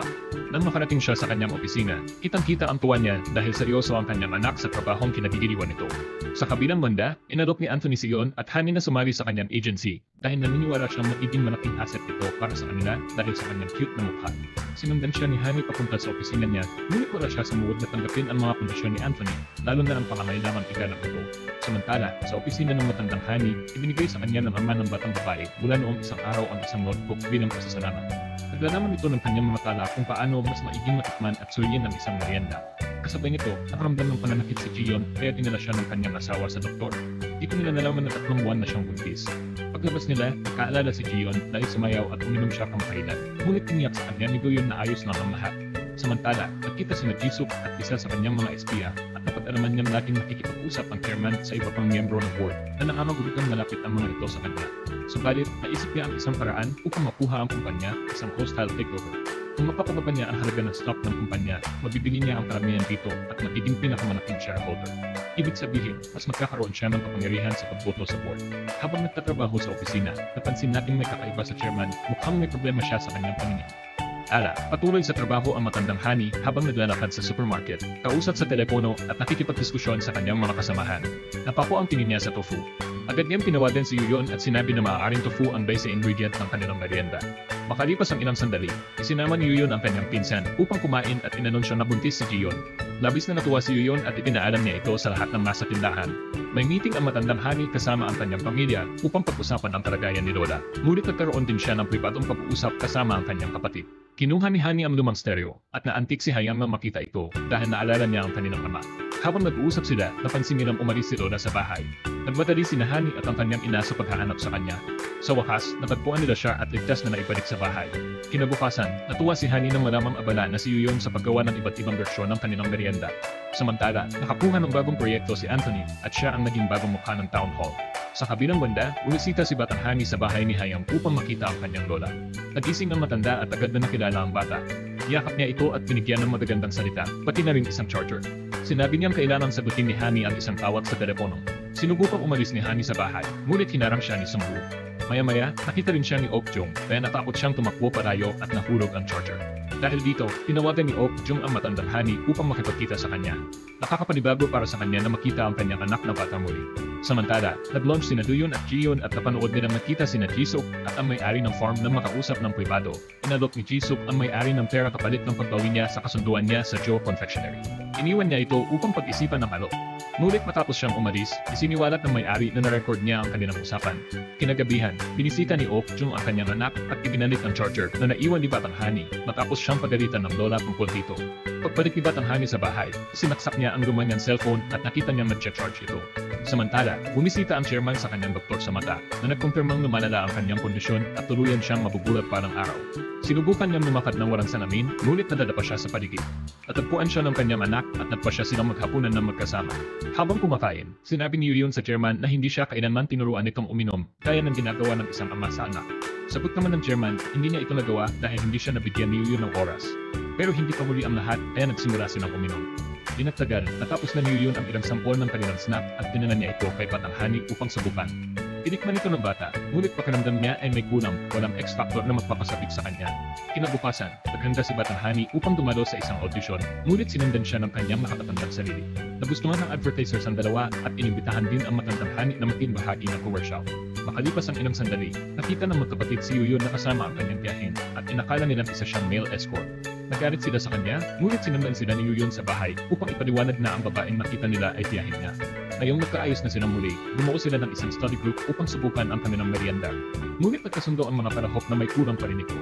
Nang makarating siya sa kanyang opisina, kitang-kita ang tuwa niya dahil seryoso ang kanyang anak sa trabahong kinagigiliwan nito. Sa kabilang banda, inadop ni Anthony si Yon at Honey na sumali sa kanyang agency dahil naniniwala siyang magiging malaking asset ito para sa kanila dahil sa kanyang cute na mukha. Sinundan siya ni Honey papunta sa opisina niya, ngunit wala siya sumuod na tanggapin ang mga kondisyon ni Anthony, lalo na ang pangangailangan igalang ito. Samantala, sa opisina ng matandang Honey, ibinigay sa kanya ng ama ng batang babae mula noong isang araw ang isang notebook bilang pasasalamat. Naglalaman ito ng kanyang mga tala kung paano mas maiging matikman at suliin ang isang merienda. Kasabay nito, nakaramdam ng pananakit si Gion kaya dinala siya ng kanyang asawa sa doktor. Dito nila nalaman na 3 buwan na siyang buntis. Paglabas nila, nakaalala si Gion dahil sumayaw at uminom siya kamakailan. Ngunit tiniyak sa kanya ni Gion na ayos lang ang lahat. Samantala, nakita si Jisoo at isa sa kanyang mga espiya at napag-alaman niyang laging nakikipag-usap ang chairman sa iba pang miyembro ng board na nangangahulugang malapit ang mga ito sa kanya. Subalit, naisip niya ang isang paraan upang makuha ang kumpanya isang hostile takeover. Kung mapapababa niya ang halaga ng stock ng kumpanya, mabibili niya ang karamihan dito at magiging pinakamalaking shareholder. Ibig sabihin, mas magkakaroon siya ng kapangyarihan sa pagboto sa board. Habang nagtatrabaho sa opisina, napansin natin may kakaiba sa chairman, mukhang may problema siya sa kanyang paningin. Patuloy sa trabaho ang matandang Hani habang naglalakad sa supermarket, kausap sa telepono at nakikipagdiskusyon sa kanyang mga kasamahan. Napako ang tingin niya sa tofu. Agad niyang tinawagan si Yuyon at sinabi na maaaring tofu ang base ingredient ng kanilang merienda. Makalipas ang ilang sandali, isinama ni Yuyon ang kanyang pinsan upang kumain at inanunsyo na buntis si Jiyon. Labis na natuwa si Yuyon at ipinaalam niya ito sa lahat ng nasa tindahan. May meeting ang matandang Hani kasama ang kanyang pamilya upang pag-usapan ang kalagayan ni Lola. Ngunit nagkaroon din siya ng pribadong pag-uusap kasama ang kanyang kapatid. Kinuha ni Hani ang lumang stereo at naantik si Hayam nang makita ito dahil naalala niya ang kanilang ama. Habang nag-uusap sila, napansin nilang umalis si Lola sa bahay. Nagmadali si Hani at ang kanyang ina sa paghahanap sa kanya. Sa wakas, natagpuan nila siya at ligtas na naibalik sa bahay. Kinabukasan, natuwa si Hani nang malamang abala na si Yuyon sa paggawa ng iba't ibang bersyon ng kanilang merienda. Samantala, nakakuha ng bagong proyekto si Anthony at siya ang naging bagong mukha ng town hall. Sa kabilang banda, bumisita si Batang Hani sa bahay ni Hayam upang makita ang kanyang lola. Nagising ang matanda at agad na nakilala ang bata. Yakap niya ito at binigyan ng magagandang salita, pati na rin isang charger. Sinabi niyang kailangang sagutin ni Hani ang isang tawag sa telepono. Sinubukang umalis ni Hani sa bahay, ngunit hinarang siya ni Sungwoo. Maya-maya, nakita rin siya ni Ok-jung, kaya natakot siyang tumakbo palayo at nahulog ang charger. Dahil dito, tinawagan ni Ok-jung ang matandang Hani upang makipagkita sa kanya. Nakakapanibago para sa kanya na makita ang kanyang anak na bata muli. Samantala, nag-launch sina Duyon at Jiyon at napanood nilang nakita sina Jisuk at ang may-ari ng farm na makausap ng pribado. Inalok ni Jisuk ang may-ari ng pera kapalit ng pagbawi niya sa kasunduan niya sa Joe Confectionery. Iniwan niya ito upang pag-isipan ng alok. Ngunit matapos siyang umalis, isiniwalat ng may-ari na na-record niya ang kanilang usapan. Kinagabihan, binisita ni Ok-jung ang kanyang anak at ibinalik ang charger na naiwan ni Batang Hani matapos siyang pagalitan ng lola tungkol dito. Pagbalik ni Batang Hani sa bahay, sinaksak niya ang lumang niyang cellphone at nakita niyang nag-charge ito. Samantala, bumisita ang chairman sa kanyang doktor sa mata na nagkumpirmang lumalala ang kanyang kondisyon at tuluyan siyang mabubulag parang araw. Sinubukan niyang lumakad ng walang salamin, ngunit nadadapa siya sa paligid. Natagpuan siya ng kanyang anak at nagpa siya silang maghapunan ng magkasama. Habang kumakain, sinabi ni Yuyon sa chairman na hindi siya kailanman tinuruan itong uminom, gaya ng ginagawa ng isang ama sa anak. Sagot naman ng chairman, hindi niya ito nagawa dahil hindi siya nabigyan ni Yuyon ng oras. Pero hindi pa muli ang lahat, kaya nagsimula silang uminom. Di nagtagal, natapos na ni Yuyon ang ilang sampol ng kanilang snack at dinala niya ito kay Batang Hani upang subukan. Tinikman ito ng bata, ngunit pakiramdam niya ay may kulang, walang X-factor na magpapasabik sa kanya. Kinabukasan, naghanda si Batang Hani upang dumalo sa isang audition, ngunit sinundan siya ng kanyang makatatandang sarili. Nagustuhan ng advertisers ang dalawa at inimbitahan din ang matandang Hani na maging bahagi ng commercial. Makalipas ang ilang sandali, nakita ng magkapatid si Yuyon na kasama ang kanyang tiyahin at inakala nilang isa siyang male escort. Nagalit sila sa kanya, ngunit sinundan sila ni Yuyon sa bahay upang ipaliwanag na ang babaeng nakita nila ay tiyahin niya. Ngayong nagkaayos na silang muli, bumuo sila ng isang study group upang subukan ang kanilang merienda. Ngunit nagkasundo ang mga palahok na may kulang pa rin ito.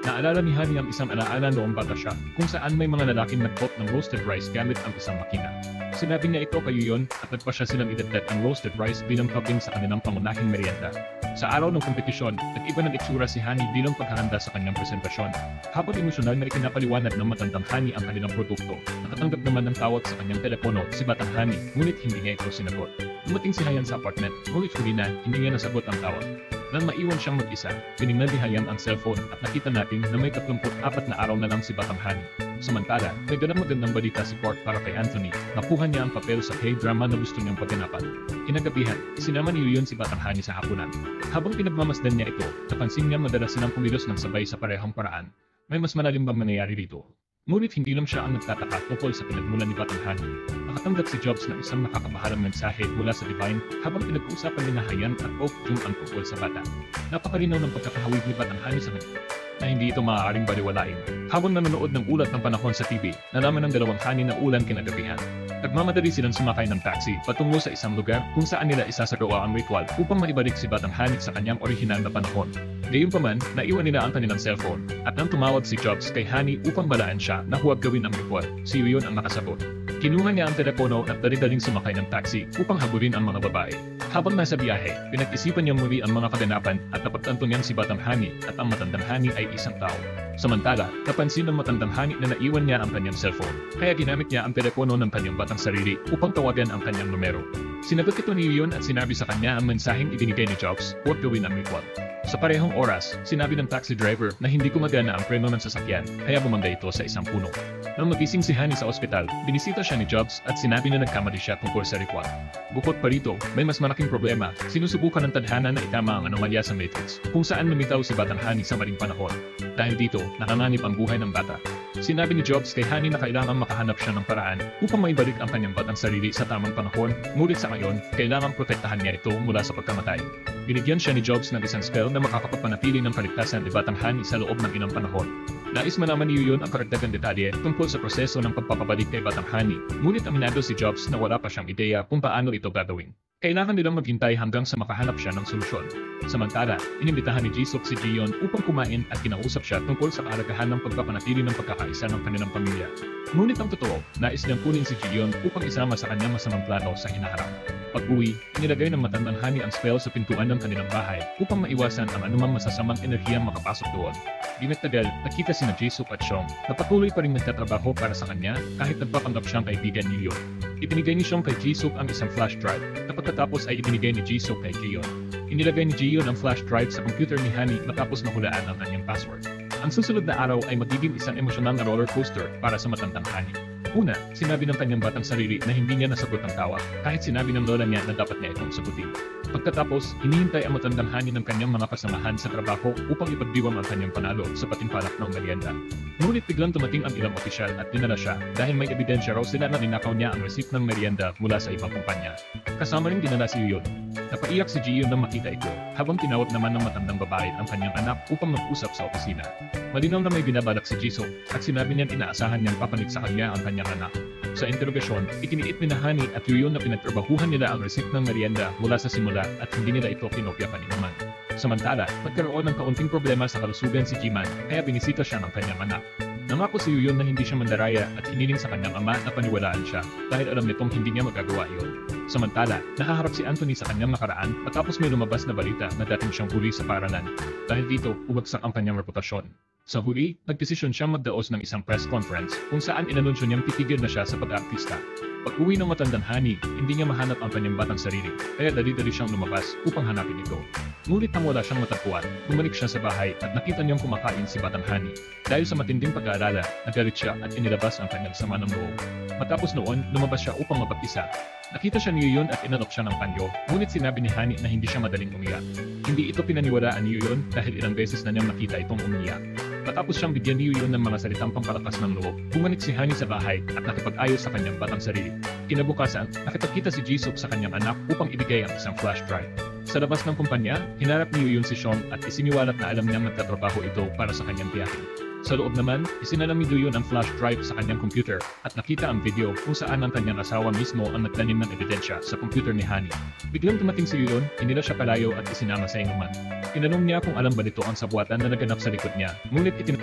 Naalala ni Hani ang isang alaala noong bata siya, kung saan may mga lalaking nagpot ng roasted rice gamit ang isang makina. Sinabi niya ito kay Yuyon at nagpa siya silang idagdag ang roasted rice bilang topping sa kanilang pangunahing merienda. Sa araw ng kompetisyon, nag-iba ng itsura si Hani bilang paghahanda sa kanyang presentasyon. Habang emosyonal na ikinapaliwanag ng matandang Hani ang kanilang produkto, nakatanggap naman ng tawag sa kanyang telepono si Batang Hani, ngunit hindi niya ito sinagot. Dumating si Hayam sa apartment, ngunit huli na hindi niya nasagot ang tawag. Nang maiwan siyang mag-isa, tinignan ni Hayam ang cellphone at nakita natin na may 34 na araw na lang si Batang Hani. Samantala, may ganang magandang balita si Park para kay Anthony. Nakuha niya ang papel sa K-drama na gusto niyang paganapan. Kinagabihan, isinama ni Yuyon si Batang Hani sa hapunan. Habang pinagmamasdan niya ito, napansin niya madalas silang kumilos ng sabay sa parehong paraan. May mas malalim bang mangyayari rito? Ngunit hindi lang siya ang nagtataka tungkol sa pinagmulan ni Batang Hani. Nakatanggap si Jobs ng isang nakakabahalang mensahe mula sa Divine habang pinag-uusapan ni Hayam at Ok-jung ang tungkol sa bata. Napakalinaw ng pagkakahawig ni Batang Hani sa kanya na hindi ito maaaring baliwalain. Habang nanonood ng ulat ng panahon sa TV, nalaman ng dalawang Hani na ulan kinagabihan. Nagmamadali silang sumakay ng taxi patungo sa isang lugar kung saan nila isasagawa ang ritual upang maibalik si Batang Hani sa kanyang orihinal na panahon. Gayunpaman, naiwan nila ang kanilang cellphone at nang tumawag si Jobs kay Hani upang balaan siya na huwag gawin ang ritual, si Yuyon ang nakasabot. Kinuha niya ang telepono at dali-daling sumakay ng taxi upang habulin ang mga babae. Habang nasa biyahe, pinag-isipan niyang muli ang mga kaganapan at napagtanto niyang si Batang Hani at ang matandang Hani ay isang tao. Samantala, napansin ng matandang Hani na naiwan niya ang kanyang cellphone, kaya ginamit niya ang telepono ng kanyang batang sarili upang tawagan ang kanyang numero. Sinagot ito ni Yuyon at sinabi sa kanya ang mensaheng ibinigay ni Jobs, huwag gawin ang ritual. Sa parehong oras, sinabi ng taxi driver na hindi gumagana ang preno ng sasakyan, kaya bumangga ito sa isang puno. Nang magising si Hani sa ospital, binisita siya ni Jobs at sinabi na nagkamali siya tungkol sa ritual. Bukod pa rito, may mas malaking problema, sinusubukan ng tadhana na itama ang anomalya sa Matrix, kung saan lumitaw si Batang Hani sa maling panahon. Dahil dito, nakanganib ang buhay ng bata. Sinabi ni Jobs kay Hani na kailangan makahanap siya ng paraan upang maibalik ang kanyang batang sarili sa tamang panahon, ngunit sa ngayon, kailangan protektahan niya ito mula sa pagkamatay. Binigyan siya ni Jobs ng isang spell na makakapagpanatili ng kaligtasan ni Batang Hani sa loob ng ilang panahon. Nais malaman ni Yuyon ang karagdagang detalye tungkol sa proseso ng pagpapabalik kay Batang Hani, ngunit aminado si Jobs na wala pa siyang ideya kung paano ito gagawin. Kailangan nilang maghintay hanggang sa makahanap siya ng solusyon. Samantala, inimbitahan ni Jisuk si Jiyon upang kumain at kinausap siya tungkol sa kahalagahan ng pagpapanatili ng pagkakaisa ng kanilang pamilya. Ngunit ang totoo, nais niyang kunin si Jiyon upang isama sa kanyang masamang plano sa hinaharap. Pag-uwi, inilagay ng matandang Hani ang spell sa pintuan ng kanilang bahay upang maiwasan ang anumang masasamang enerhiyang makapasok doon. Di nagtagal, nakita sina Jisuk at Seong na patuloy pa rin nagtatrabaho para sa kanya kahit nagpapanggap siyang kaibigan ni Yuyon. Ibinigay ni Seong kay Jisuk ang isang flash drive na pagkatapos ay ibinigay ni Jisuk kay Jiyon. Inilagay ni Jiyon ang flash drive sa computer ni Hani matapos nahulaan ang kanyang password. Ang susunod na araw ay magiging isang emosyonal na roller coaster para sa matandang Hani. Una, sinabi ng kanyang batang sarili na hindi niya nasagot ang tawag, kahit sinabi ng lola niya na dapat niya itong sagutin. Pagkatapos, hinihintay ang matandang Hani ng kanyang mga kasamahan sa trabaho upang ipagdiwang ang kanyang panalo sa patimpalak ng merienda. Ngunit biglang dumating ang ilang opisyal at dinala siya dahil may ebidensya raw sila na ninakaw niya ang receipt ng merienda mula sa ibang kumpanya. Kasama rin dinala si Yuyon. Napaiyak si Jiyon nang makita ito, habang tinawag naman ng matandang babae ang kanyang anak upang mag-usap sa opisina. Malinaw na may binabalak si Jisoo at sinabi niyang inaasahan niyang papanik sa kanya ang kanyang anak. Sa interogasyon, itiniit ni Hani at Yuyon na pinagtrabahuhan nila ang receipt ng merienda mula sa simula at hindi nila ito kinopya kaninuman. Samantala, nagkaroon ng kaunting problema sa kalusugan si Jiman kaya binisita siya ng kanyang anak. Nangako si Yuyon na hindi siya mandaraya at hiniling sa kanyang ama na paniwalaan siya dahil alam nitong hindi niya magagawa iyon. Samantala, nakaharap si Anthony sa kanyang nakaraan matapos may lumabas na balita na dating siyang huli sa paralan. Dahil dito, ubagsak ang kanyang reputasyon. Sa huli, nagdesisyon siyang magdaos ng isang press conference kung saan inanunsyo niyang titigil na siya sa pag-aartista. Pag-uwi ng matandang Hani, hindi niya mahanap ang kanyang batang sarili, kaya dali-dali siyang lumabas upang hanapin ito. Ngunit nang wala siyang matagpuan, bumalik siya sa bahay at nakita niyang kumakain si Batang Hani. Dahil sa matinding pag-aalala, nagalit siya at inilabas ang kanyang sama ng loob. Matapos noon, lumabas siya upang mapag-isa. Nakita siya ni Yuyon at inanok siya ng panyo, ngunit sinabi ni Hani na hindi siya madaling umiyak. Hindi ito pinaniwalaan ni Yuyon dahil ilang beses na niyang nakita itong umiyak. Matapos siyang bigyan ni Yuyon ng mga salitang pampalakas ng loob, bumalik si Hani sa bahay at nakipag-ayos sa kanyang batang sarili. Kinabukasan, nakipagkita si Jisoo sa kanyang anak upang ibigay ang isang flash drive. Sa labas ng kumpanya, hinarap ni Yuyon si Seong at isiniwalat na alam niyang nagtatrabaho ito para sa kanyang biyahe. Sa loob naman, isinalam ni Yuyon ang flash drive sa kanyang computer at nakita ang video kung saan ang kanyang asawa mismo ang nagtanim ng ebidensya sa computer ni Hani. Biglang dumating si Yuyon, hinila siya palayo at isinama sa inuman. Tinanong niya kung alam ba nito ang sabuatan na naganap sa likod niya, ngunit ito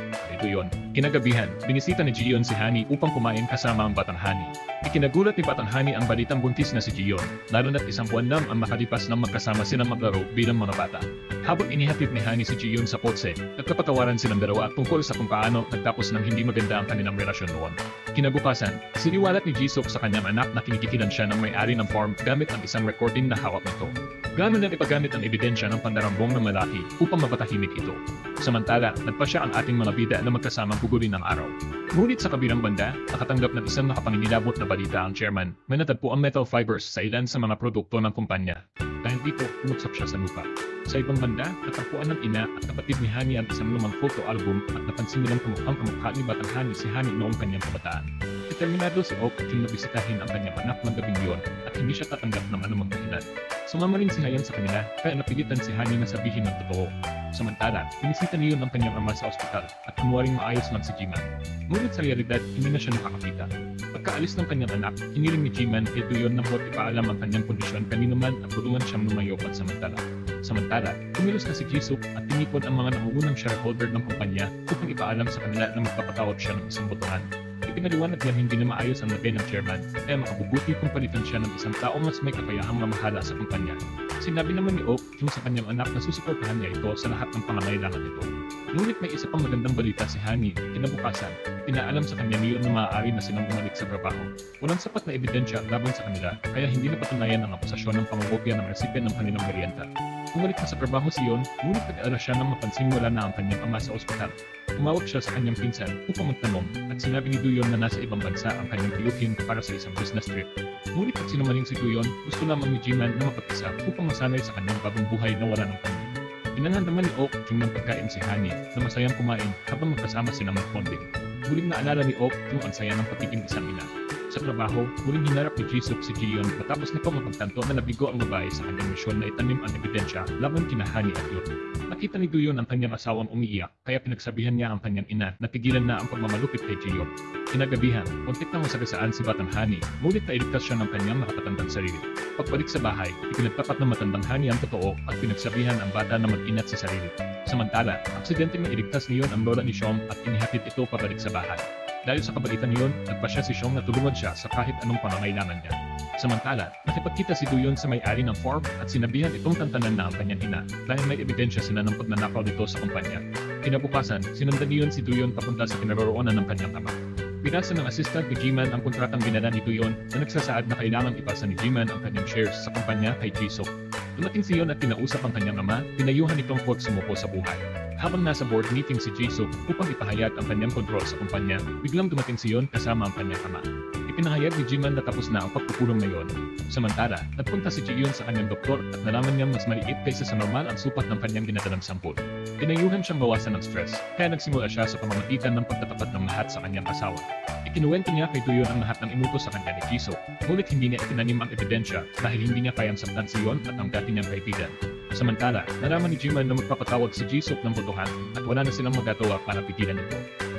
yon. Kinagabihan, binisita ni Jiyon si Hani upang kumain kasama ang Batang Hani. Ikinagulat ni Batang Hani ang balitang buntis na si Jiyon, lalo na't isang buwan lang ang makalipas nang magkasama silang maglaro bilang mga bata. Habang inihatid ni Hani si Jiyon sa kotse, nagkapatawaran silang dalawa tungkol sa kung paano nagtapos ng hindi maganda ang kanilang relasyon noon. Kinabukasan, siniwalat ni Jisoo sa kanyang anak na kinikitilan siya ng may-ari ng farm gamit ang isang recording na hawak nito. Gano'n nang ipagamit ang ebidensya ng pandarambong ng malaki upang mapatahimik ito. Samantala, nagpasya ang ating mga bida na magkasamang gugulin ng araw. Ngunit sa kabilang banda, nakatanggap ng isang nakapanginilabot na balita ang chairman. May natagpo ang metal fibers sa ilan sa mga produkto ng kumpanya. Dahil dito, umuksak siya sa lupa. Sa ibang banda, natagpuan ng ina at kapatid ni Hani ang isang lumang photo album at napansin nilang kamukhang kamukha ni Batang Hani si Hani noong kanyang kabataan. Determinado si Oak at yung nabisitahin ang kanyang anak ng gabing yun at hindi siya tatanggap ng anumang dahilan. Sumama rin si Hayan sa kanila kaya napilitan si Hani na sabihin ng totoo. Samantala, binisita niyon ang kanyang ama sa ospital at kunwaring maayos lang si Jiman. Ngunit sa realidad, hindi na siya nakakakita. Pagkaalis ng kanyang anak, hiniling ni Jiman kay Duyon na huwag ipaalam ang kanyang kondisyon kanino man at tulungan siyang lumayo pansamantala. Samantala, kumilos na si Jisoo at tinipon ang mga nangungunang shareholder ng kumpanya upang ipaalam sa kanila na magpapatawag siya ng isang botohan. Ipinaliwanag niya hindi na maayos ang lagay ng chairman, kaya makabubuti kung palitan siya ng isang taong mas may kakayahang mamahala sa kumpanya. Sinabi naman ni Ok Jung sa kanyang anak na susuportahan niya ito sa lahat ng pangangailangan nito. Ngunit may isa pang magandang balita si Hani. Kinabukasan, pinaalam sa kanya niyon na maaari na silang bumalik sa trabaho. Walang sapat na ebidensya laban sa kanila, kaya hindi napatunayan ang akusasyon ng pangungopya ng resipyen ng kanilang merienda. Bumalik na sa trabaho si Yon, ngunit nag-alala siya nang mapansing wala na ang kanyang ama sa ospital. Tumawag siya sa kanyang pinsan upang magtanong at sinabi ni Duyon na nasa ibang bansa ang kanyang tiyuhin para sa isang business trip. Ngunit at sinungaling si Duyon, gusto lamang ni Jiman na mapag-isa upang masanay sa kanyang bagong buhay na wala ng pamilya. Pinanghanda naman ni Ok Jung ng pagkain si Hani na masayang kumain habang magkasama silang mag-bonding. Muling naalala ni Ok Jung ang saya ng pagiging isang ina. Sa trabaho, muling hinarap ni Jisuk si Jiyon matapos nito mapagtanto na nabigo ang babae sa kanyang misyon na itanim ang ebidensya laban kina Hani at Yon. Nakita ni Duyon ang kanyang asawang umiiyak, kaya pinagsabihan niya ang kanyang ina na tigilan na ang pagmamalupit kay Jiyon. Kinagabihan, muntik na masagasaan si Batang Hani, ngunit nailigtas siya ng kanyang nakatandang sarili. Pagbalik sa bahay, ipinagtapat ng matandang Hani ang totoo at pinagsabihan ang bata na mag-ingat sa sarili. Samantala, aksidente may iligtas niyon ang lola ni Xiong at inihatid ito pabalik sa bahay. Dahil sa kabalitan niyon, nagpasya si Xiong na tulungan siya sa kahit anong pangangailangan niya. Samantala, nakipagkita si Duyon sa may-ari ng farm at sinabihan itong tantanan na ang kanyang ina dahil may ebidensya sila ng pagnanakaw nito sa kumpanya. Kinabukasan, sinundan niyon si Duyon papunta sa kinaroroonan ng kanyang ama. Pinasa ng assistant ni Jiman ang kontratang binala ni Duyon na nagsasaad na kailangan ipasa ni Jiman ang kanyang shares sa kumpanya kay Jisuk. Dumating si Yon at kinausap ang kanyang ama, pinayuhan itong huwag sumuko sa buhay. Habang nasa board meeting si Jisuk upang ipahayag ang kanyang kontrol sa kumpanya, biglang dumating si Yon kasama ang kanyang ama. Ipinahayag ni Jiman na tapos na ang pagpupulong na yon. Samantala, nagpunta si Jiyon sa kanyang doktor at nalaman niyang mas maliit kaysa sa normal ang supat ng kanyang dinadalang sampol. Pinayuhan siyang bawasan ng stress, kaya nagsimula siya sa pamamagitan ng pagtatapat ng lahat sa kanyang asawa. Ikinuwento niya kay Duyon ang lahat ng inutos sa kanya ni Jisuk, ngunit hindi niya itinanim ang ebidensya dahil hindi niya kayang saktan si Yon at ang dati niyang kaibigan. Samantala, nalaman ni Jiman na magpapatawag si Jisuk ng botohan at wala na silang magagawa para pigilan ito.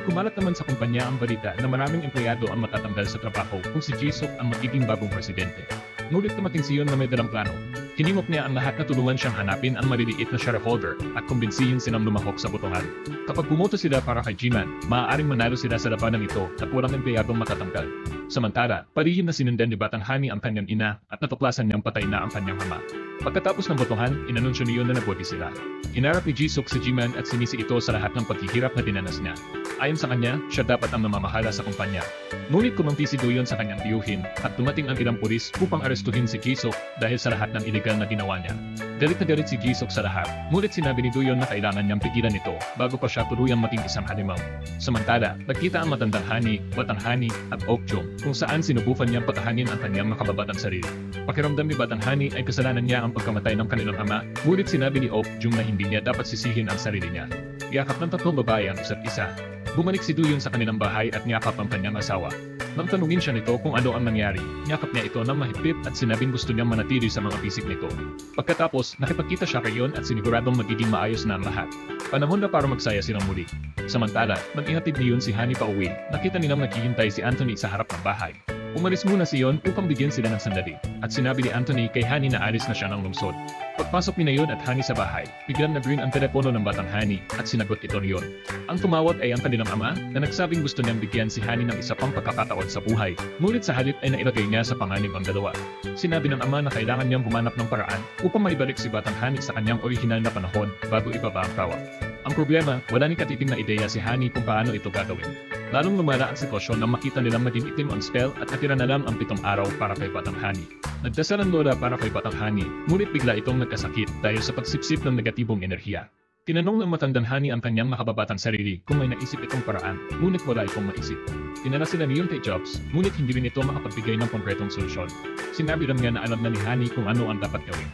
Kumalat naman sa kumpanya ang balita na maraming empleyado ang matatanggal sa trabaho kung si Jisuk ang magiging bagong presidente. Ngunit dumating si Yon na may dalang plano. Hinimok niya ang lahat na tulungan siyang hanapin ang maliliit na shareholder at kumbinsihin silang lumahok sa botohan. Kapag bumoto sila para kay Jiman, maaaring manalo sila sa labanan ito at walang empleyadong matatanggal. Samantala, parihim na sinundan ni Batang Hani ang kanyang ina at natuklasan niyang patay na ang kanyang ama. Pagkatapos ng botohan, inanunsyo niyon na nagwagi sila. Hinarap ni Jisuk si Jiman at sinisi ito sa lahat ng paghihirap na dinanas niya. Ayon sa kanya, siya dapat ang namamahala sa kumpanya. Ngunit kumampi si Duyon sa kanyang tiyuhin at dumating ang ilang pulis upang arestuhin si Jisuk dahil sa lahat ng illegal na ginawa niya. Galit na galit si Jisuk sa lahat, ngunit sinabi ni Duyon na kailangan niyang pigilan ito bago pa siya tuluyang maging isang halimaw. Samantala, nagkita ang matandang Hani, Batang Hani at Ok Jung kung saan sinubukan niyang patahanin ang kanyang makababatang sarili. Pakiramdam ni Batang Hani ay kasalanan niya ang pagkamatay ng kanilang ama, ngunit sinabi ni Ok Jung na hindi niya dapat sisihin ang sarili niya. Yakap ng tatlong babae ang isa't isa. Bumalik si Duyon sa kanilang bahay at niyakap ang kanyang asawa. Nang tanungin siya nito kung ano ang nangyari, niyakap niya ito ng mahigpit at sinabing gusto niyang manatili sa mga bisig nito. Pagkatapos, nakipagkita siya kay Yon at siniguradong magiging maayos na ang lahat. Panahon na para magsaya silang muli. Samantala, nang ihatid ni Yon si Hani pauwi, nakita nilang naghihintay si Anthony sa harap ng bahay. Umalis muna si Yon upang bigyan sila ng sandali, at sinabi ni Anthony kay Hani na alis na siya ng lungsod. Pagpasok ni Yon at Hani sa bahay, biglang nag-ring ang telepono ng Batang Hani at sinagot ito ni Yon. Ang tumawag ay ang kanilang ama na nagsabing gusto niyang bigyan si Hani ng isa pang pagkakataon sa buhay, ngunit sa halip ay nailagay niya sa panganib ang dalawa. Sinabi ng ama na kailangan niyang bumanap ng paraan upang maibalik si Batang Hani sa kanyang orihinal na panahon bago ibaba ang tawag. Ang problema, wala ni katiting na ideya si Hani kung paano ito gagawin. Lalong lumala ang sitwasyon nang makita nilang maging itim ang spell at natira na lang ang 7 araw para kay Batang Hani. Nagdasal ang lola para kay Batang Hani, ngunit bigla itong nagkasakit dahil sa pagsipsip ng negatibong enerhiya. Tinanong ng matandang Hani ang kanyang makababatang sarili kung may naisip itong paraan, ngunit wala itong maisip. Tinala sila niyon kay Jobs, ngunit hindi rin ito makapagbigay ng konkretong solusyon. Sinabi lang niya na alam na ni Hani kung ano ang dapat gawin.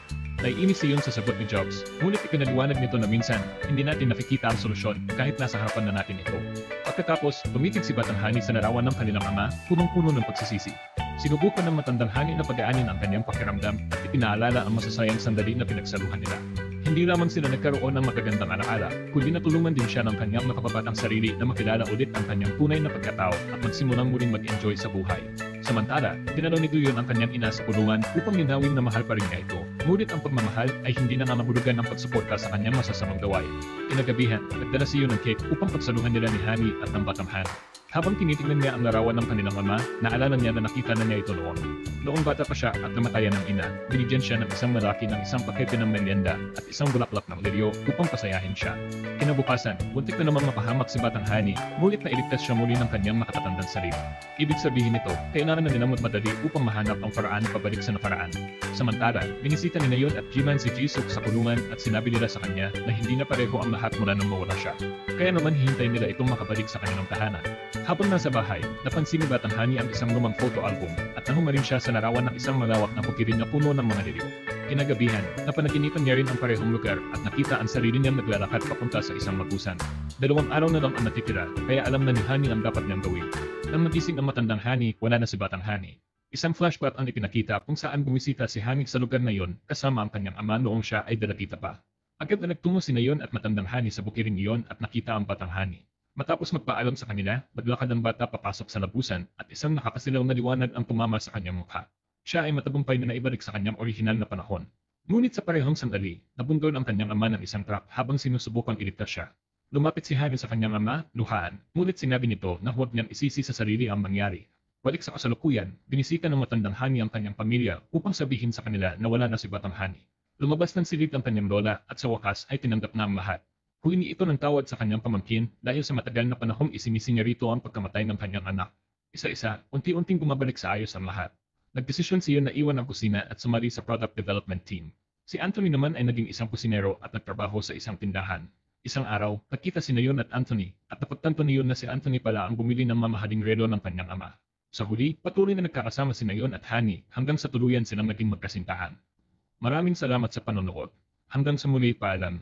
Naiinis siyon sa sagot ni Jobs, ngunit ikinaliwanag nito na minsan, hindi natin nakikita ang solusyon kahit nasa harapan na natin ito. Pagkatapos, tumitig si Batang Hani sa larawan ng kanilang ama, punong-puno ng pagsisisi. Sinubukan ng matandang Hani na pagaanin ang kanyang pakiramdam at ipinaalala ang masasayang sandali na pinagsaluhan nila. Hindi lamang sila nagkaroon ng magagandang alaala, kundi natulungan din siya ng kanyang makababatang sarili na makilala ulit ang kanyang tunay na pagkatao at magsimulang muling mag-enjoy sa buhay. Samantala, dinalo ni Duyon ang kanyang ina sa kulungan upang linawin na mahal pa rin niya ito. Ngunit ang pagmamahal ay hindi na nangangahulugan ng pagsuporta sa kanyang masasamang gawain. Kinagabihan, nagdala si Yon ng cake upang pagsaluhan nila ni Hani at ng Batang Han. Habang tinitingnan niya ang larawan ng kanilang ama, naalala niya na nakita na niya ito noon. Noong bata pa siya at namatayan ng ina, binigyan siya ng isang malaki ng isang pakete ng merienda at isang bulaklak ng liryo upang pasayahin siya. Kinabukasan, buntik na naman mapahamak si Batang Hani, ngunit nailigtas siya muli ng kanyang makatatandang sarili. Ibig sabihin nito, kailangan na ninamot madali upang mahanap ang paraan pabalik sa nakaraan. Samantala, binisita ni Nayon at Jiman si Jisuk sa kulungan at sinabi nila sa kanya na hindi na pareho ang lahat mula nang mawala siya. Kaya naman hihintay nila itong makabalik sa kanilang tahanan. Habang nasa bahay, napansin ni Batang Hani ang isang lumang photo album at nahumarin siya sa larawan ng isang malawak na kukirin na puno ng mga liliw. Kinagabihan, napanaginipan niya rin ang parehong lugar at nakita ang sarili niyang naglalakad papunta sa isang magusan. 2 araw na lang ang natitira, kaya alam na ni Hani ang dapat niyang gawin. Nang magising ang matandang Hani, wala na si Batang Hani. Isang flashback ang ipinakita kung saan bumisita si Hani sa lugar na iyon kasama ang kanyang ama noong siya ay dalagita pa. Agad na nagtungo si Nayon at matandang Hani sa bukiring iyon at nakita ang Batang Hani. Matapos magpaalam sa kanila, naglakad ang bata papasok sa labusan at isang nakakasilaw na liwanag ang tumama sa kanyang mukha. Siya ay matagumpay na naibalik sa kanyang orihinal na panahon. Ngunit sa parehong sandali, nabundol ang kanyang ama ng isang truck habang sinusubukang iligtas siya. Lumapit si Hani sa kanyang ama, luhaan, ngunit sinabi nito na huwag niyang isisi sa sarili ang mangyari. Balik sa kasalukuyan, binisita ng matandang Hani ang kanyang pamilya upang sabihin sa kanila na wala na si Batang Hani. Lumabas ng silid ang kanyang lola at sa wakas ay tinanggap na ang lahat. Humingi ito ng tawad sa kanyang pamangkin dahil sa matagal na panahong isinisi niya rito ang pagkamatay ng kanyang anak. Isa-isa, unti-unting bumabalik sa ayos ang lahat. Nagdesisyon siya na iwan ang kusina at sumali sa product development team. Si Anthony naman ay naging isang kusinero at nagtrabaho sa isang tindahan. Isang araw, nakita si Nayon at Anthony at napagtanto niyon na si Anthony pala ang bumili ng mamahaling relo ng kanyang ama. Sa huli, patuloy na nagkakasama si Nayon at Hani hanggang sa tuluyan silang naging magkasintahan. Maraming salamat sa panonood. Hanggang sa muli, paalam.